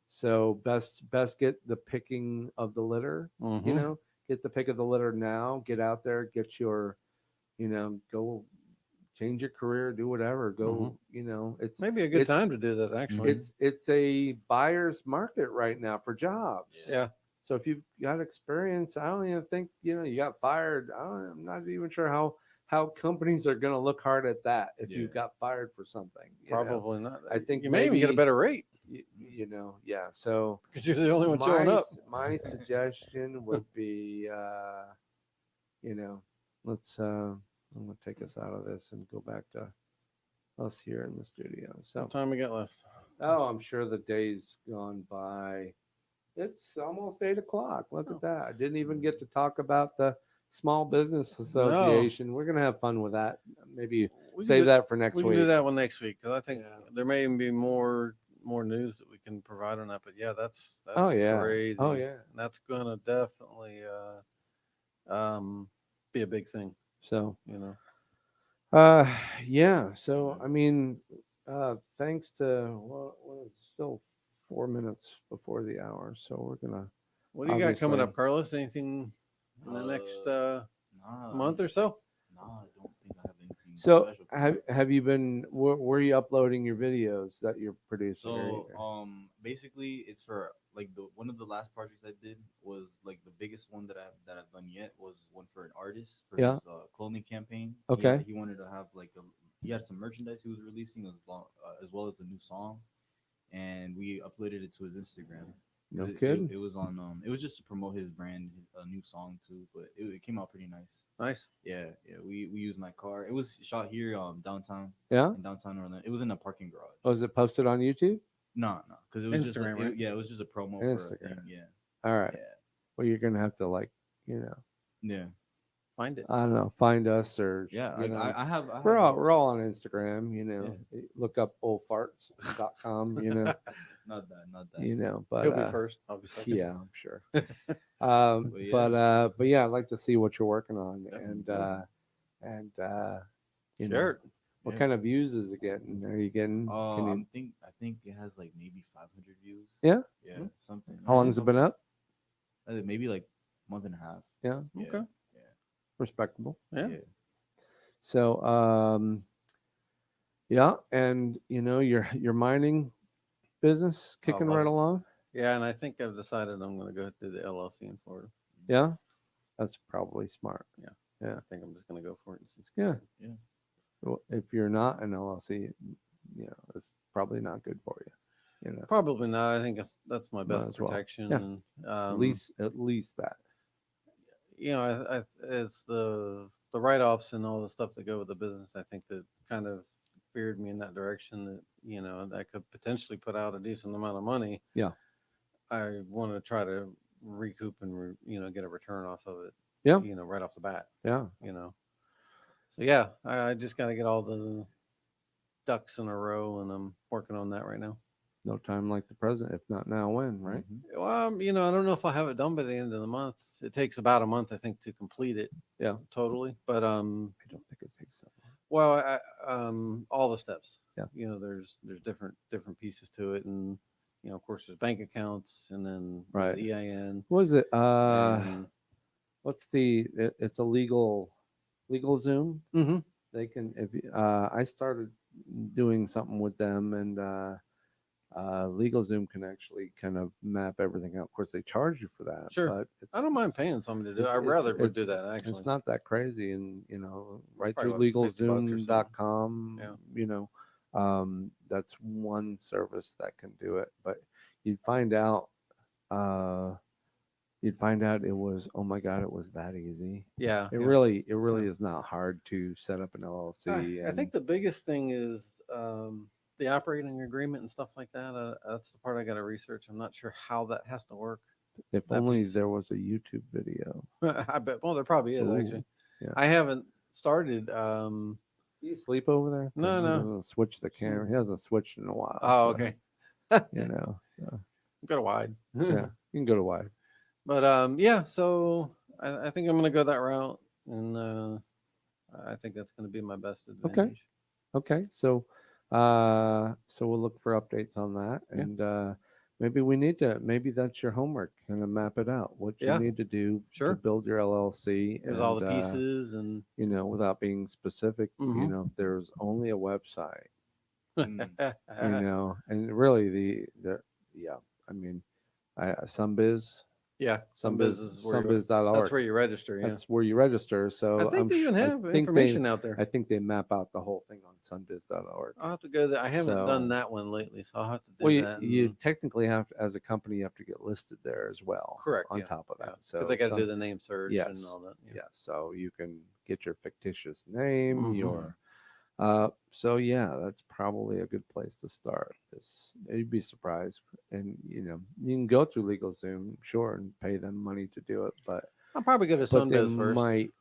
So best get the picking of the litter. Mhm. Get the pick of the litter now. Get out there, get your, go change your career, do whatever. Go, it's Maybe a good it's time to do that, actually. it's a buyer's market right now for jobs. Yeah. So if you've got experience, I don't even think you got fired. I'm not even sure how companies are going to look hard at that if you Yeah. got fired for something. Probably not. I think you may even get a maybe better rate yeah. So because you're the only one showing up. my suggestion would be, let's I'm gonna take us out of this and go back to us here in the studio. So What time we got left? oh, I'm sure the day's gone by. It's almost 8 o'clock. Look Oh. at that. I didn't even get to talk about the Small Business No. Association. We're gonna have fun with that. Maybe We can save do- that for next We can week. do that one next week because I think Yeah. there may even be more news that we can provide on that. But yeah, that's Oh yeah. crazy. Oh yeah. And that's gonna definitely be a big thing. So You know. yeah. So I mean, thanks to it's still 4 minutes before the hour, so we're gonna What do you got coming obviously- up, Carlos? Anything in the next Nah, month or so? Nah, I don't think I have anything So special. coming up. have you been where are you uploading your videos that you're producing? So basically it's for like one of the last projects I did was like the biggest one that I've done yet was one for an artist for Yeah. his clothing campaign. Okay. He wanted to have like he had some merchandise he was releasing as well as a new song, and we uploaded it to his Instagram. No It- kidding. It was on it was just to promote his brand, a new song too, but it came out pretty nice. Nice. Yeah, we used my car. It was shot here downtown Yeah. in downtown Orlando. It was in a parking garage. Was it posted on YouTube? No, because it was just Instagram, right? it was just a promo for a Instagram. thing. Yeah, All right. yeah, Well, you're gonna have to yeah, Find it. I don't know, find us or yeah. you know. I have. we're all on Instagram. Yeah. Look up oldfarts.com. Not that. But He'll be first. I'll be second. yeah, I'm sure. yeah. But yeah, I'd like to see what you're working on, Definitely. and you know, Sure. what Yeah. kind of views is it getting? Are you getting? can you- I think it has like maybe 500 views. Yeah? Yeah, Mhm. something. How long has it been up? Maybe like month and a half. Yeah, Yeah, Okay. respectable. Yeah. yeah. So yeah, and your mining business kicking love right it. along. Yeah, and I think I've decided I'm going to go do the LLC in Florida. Yeah, that's probably smart. I think I'm just going to go for it. Yeah. Yeah. Well, if you're not an LLC, it's probably not good for you. Probably not. I think that's my Might best as well. protection. Yeah. And, At least that. it's the write-offs and all the stuff that go with the business. I think that kind of veered me in that direction that that could potentially put out a decent amount of money. Yeah. I want to try to recoup and get a return off of it. Yeah. Right off the bat. Yeah. So yeah, I just got to get all the ducks in a row, and I'm working on that right now. No time like the present. If not now, when? Right. Mhm. Well, I don't know if I'll have it done by the end of the month. It takes about a month, I think, to complete it. Yeah. Totally. But I don't think it takes that long. well, all the steps. Yeah. There's different pieces to it, and of course, there's bank accounts, and then Right. the EIN. What is it? And, What's it's a legal Zoom. mhm. They can I started doing something with them, and LegalZoom can actually kind of map everything out. Of course, they charge you for that. Sure. But I don't mind paying somebody to do it. it's- I'd rather it's- would do that actually. It's not that crazy, and right through Probably about $50 or something. LegalZoom.com. Yeah. That's one service that can do it. But you'd find out it was, oh my God, it was that easy. Yeah. It yeah. really is not hard to set up an LLC. I think the biggest thing is the operating agreement and stuff like that. That's the part I got to research. I'm not sure how that has to work. if that only piece. there was a YouTube video. I bet. Well, there probably is Ooh, actually. yeah. I haven't started. Do you sleep over there? 'Cause No, he no. doesn't switch the camera. He hasn't switched in a while. Oh, so, okay. So, Go to wide. yeah, you can go to wide. But yeah. So I think I'm gonna go that route, and I think that's gonna be my best advantage. Okay, so we'll look for updates on that, Yeah. and maybe that's your homework, kind of map it out what you Yeah. need to do Sure. to build your LLC. There's all and, the pieces, and without being specific, Mhm. there's only a website, Mm. and really the yeah, I mean, SunBiz, Yeah, some businesses where you, sunbiz.org. that's where you register. Yeah, That's where you register. So I think they even have think information out there. I think they map out the whole thing on sunbiz.org. I'll have to go there. I haven't So- done that one lately, so I'll have to do Well, that. you technically have to, as a company, you have to get listed there as well. Correct, On yeah, top of that, because so I got to do some- the name search yes, and all that. yeah. So you can get your fictitious name, Mhm. your so yeah, that's probably a good place to start. You'd be surprised, and you can go through LegalZoom, sure, and pay them money to do it, but I'll probably go to they Sunbiz first. might,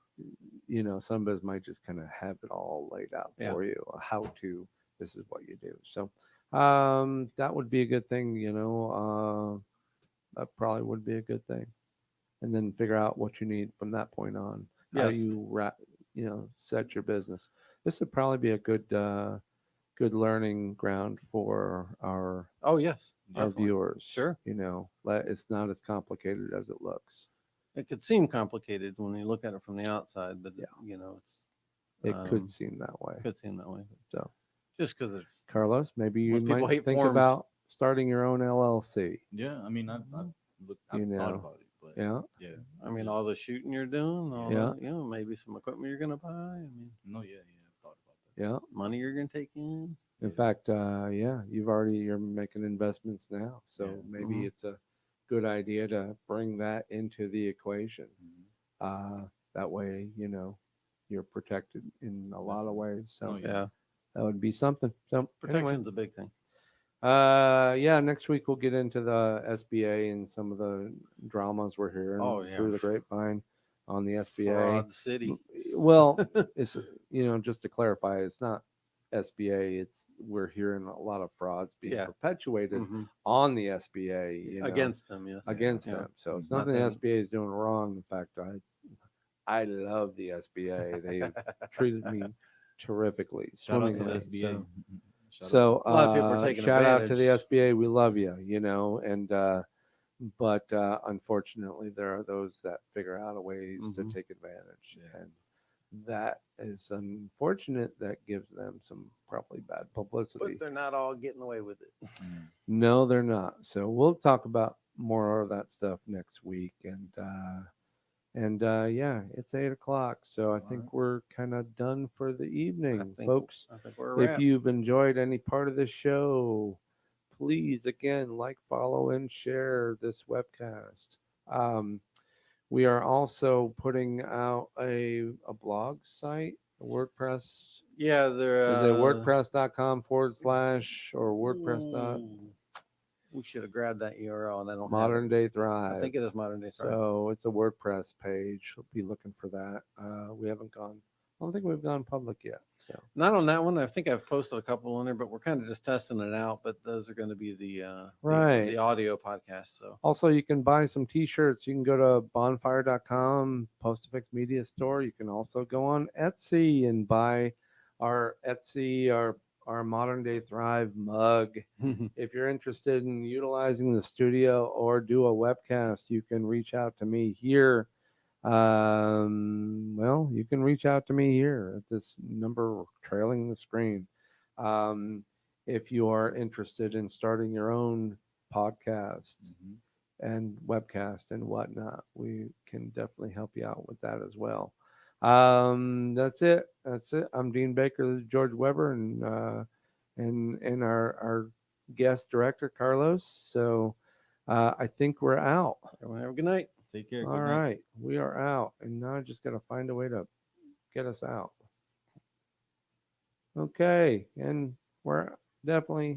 Sunbiz might just kind of have it all laid out Yeah. for you, how to. This is what you do. So that would be a good thing. That probably would be a good thing, and then figure out what you need from that point on. How Yes. you set your business. This would probably be a good learning ground for our Oh yes, our definitely. viewers. Sure. It's not as complicated as it looks. It could seem complicated when you look at it from the outside, but Yeah. it's It could seem that way. could seem that way. So, Just because it's Carlos, maybe you Most people might hate think forms. about starting your own LLC. Yeah, I mean, I've You know, thought about it, but Yeah. yeah, I mean, all the shooting you're doing, all Yeah. the, maybe some equipment you're gonna buy. I mean, no, yeah, I've thought about that. Yeah. money you're gonna take in. In Yeah. fact, you're making investments now, so Yeah. maybe Mhm. it's a good idea to bring that into the equation. Mhm. That way, you're protected in a lot of ways. So Oh, Yeah, that would be something. So protection's a big thing. next week we'll get into the SBA and some of the dramas we're hearing Oh, yeah. through the grapevine on the SBA. Fraud City. Well, it's just to clarify, it's not SBA. We're hearing a lot of frauds being Yeah. perpetuated Mhm. on the SBA. Against them, yes. Against Yeah. them. So it's Not nothing the them. SBA is doing wrong. In fact, I love the SBA. They treated me terrifically, Shout out to the swimmingly. SBA. Shout out So, A lot of people are taking shout out to the advantage. SBA. We love you, and but unfortunately, there are those that figure out a ways to Mhm. take advantage, Yeah. and that is unfortunate. That gives them some probably bad publicity. But they're not all getting away with it. Mm. No, they're not. So we'll talk about more of that stuff next week, and yeah, it's 8 o'clock. So I think right. we're kind of done for the evening, folks. I think we're a If wrap. you've enjoyed any part of this show, please again follow, and share this webcast. We are also putting out a blog site, a WordPress. Yeah, they're. Is it WordPress.com/ or WordPress We should have grabbed that URL, and I don't. Modern Day have it. Thrive? I think it is Modern Day Thrive. So it's a WordPress page. We'll be looking for that. We haven't gone. I don't think we've gone public yet. So Not on that one. I think I've posted a couple on there, but we're kind of just testing it out. But those are going to be Right. the audio podcast. So also, you can buy some T-shirts. You can go to bonfire.com, Postafix Media Store. You can also go on Etsy and buy our Modern Day Thrive mug. If you're interested in utilizing the studio or do a webcast, you can reach out to me here. You can reach out to me here at this number trailing the screen. If you are interested in starting your own podcast Mhm. and webcast and whatnot, we can definitely help you out with that as well. That's it. I'm Dean Baker. This is George Weber, and our guest director Carlos. So I think we're out. everyone have a good night. Take care. All Good night. right, we are out, and now I just got to find a way to get us out. Okay, and we're definitely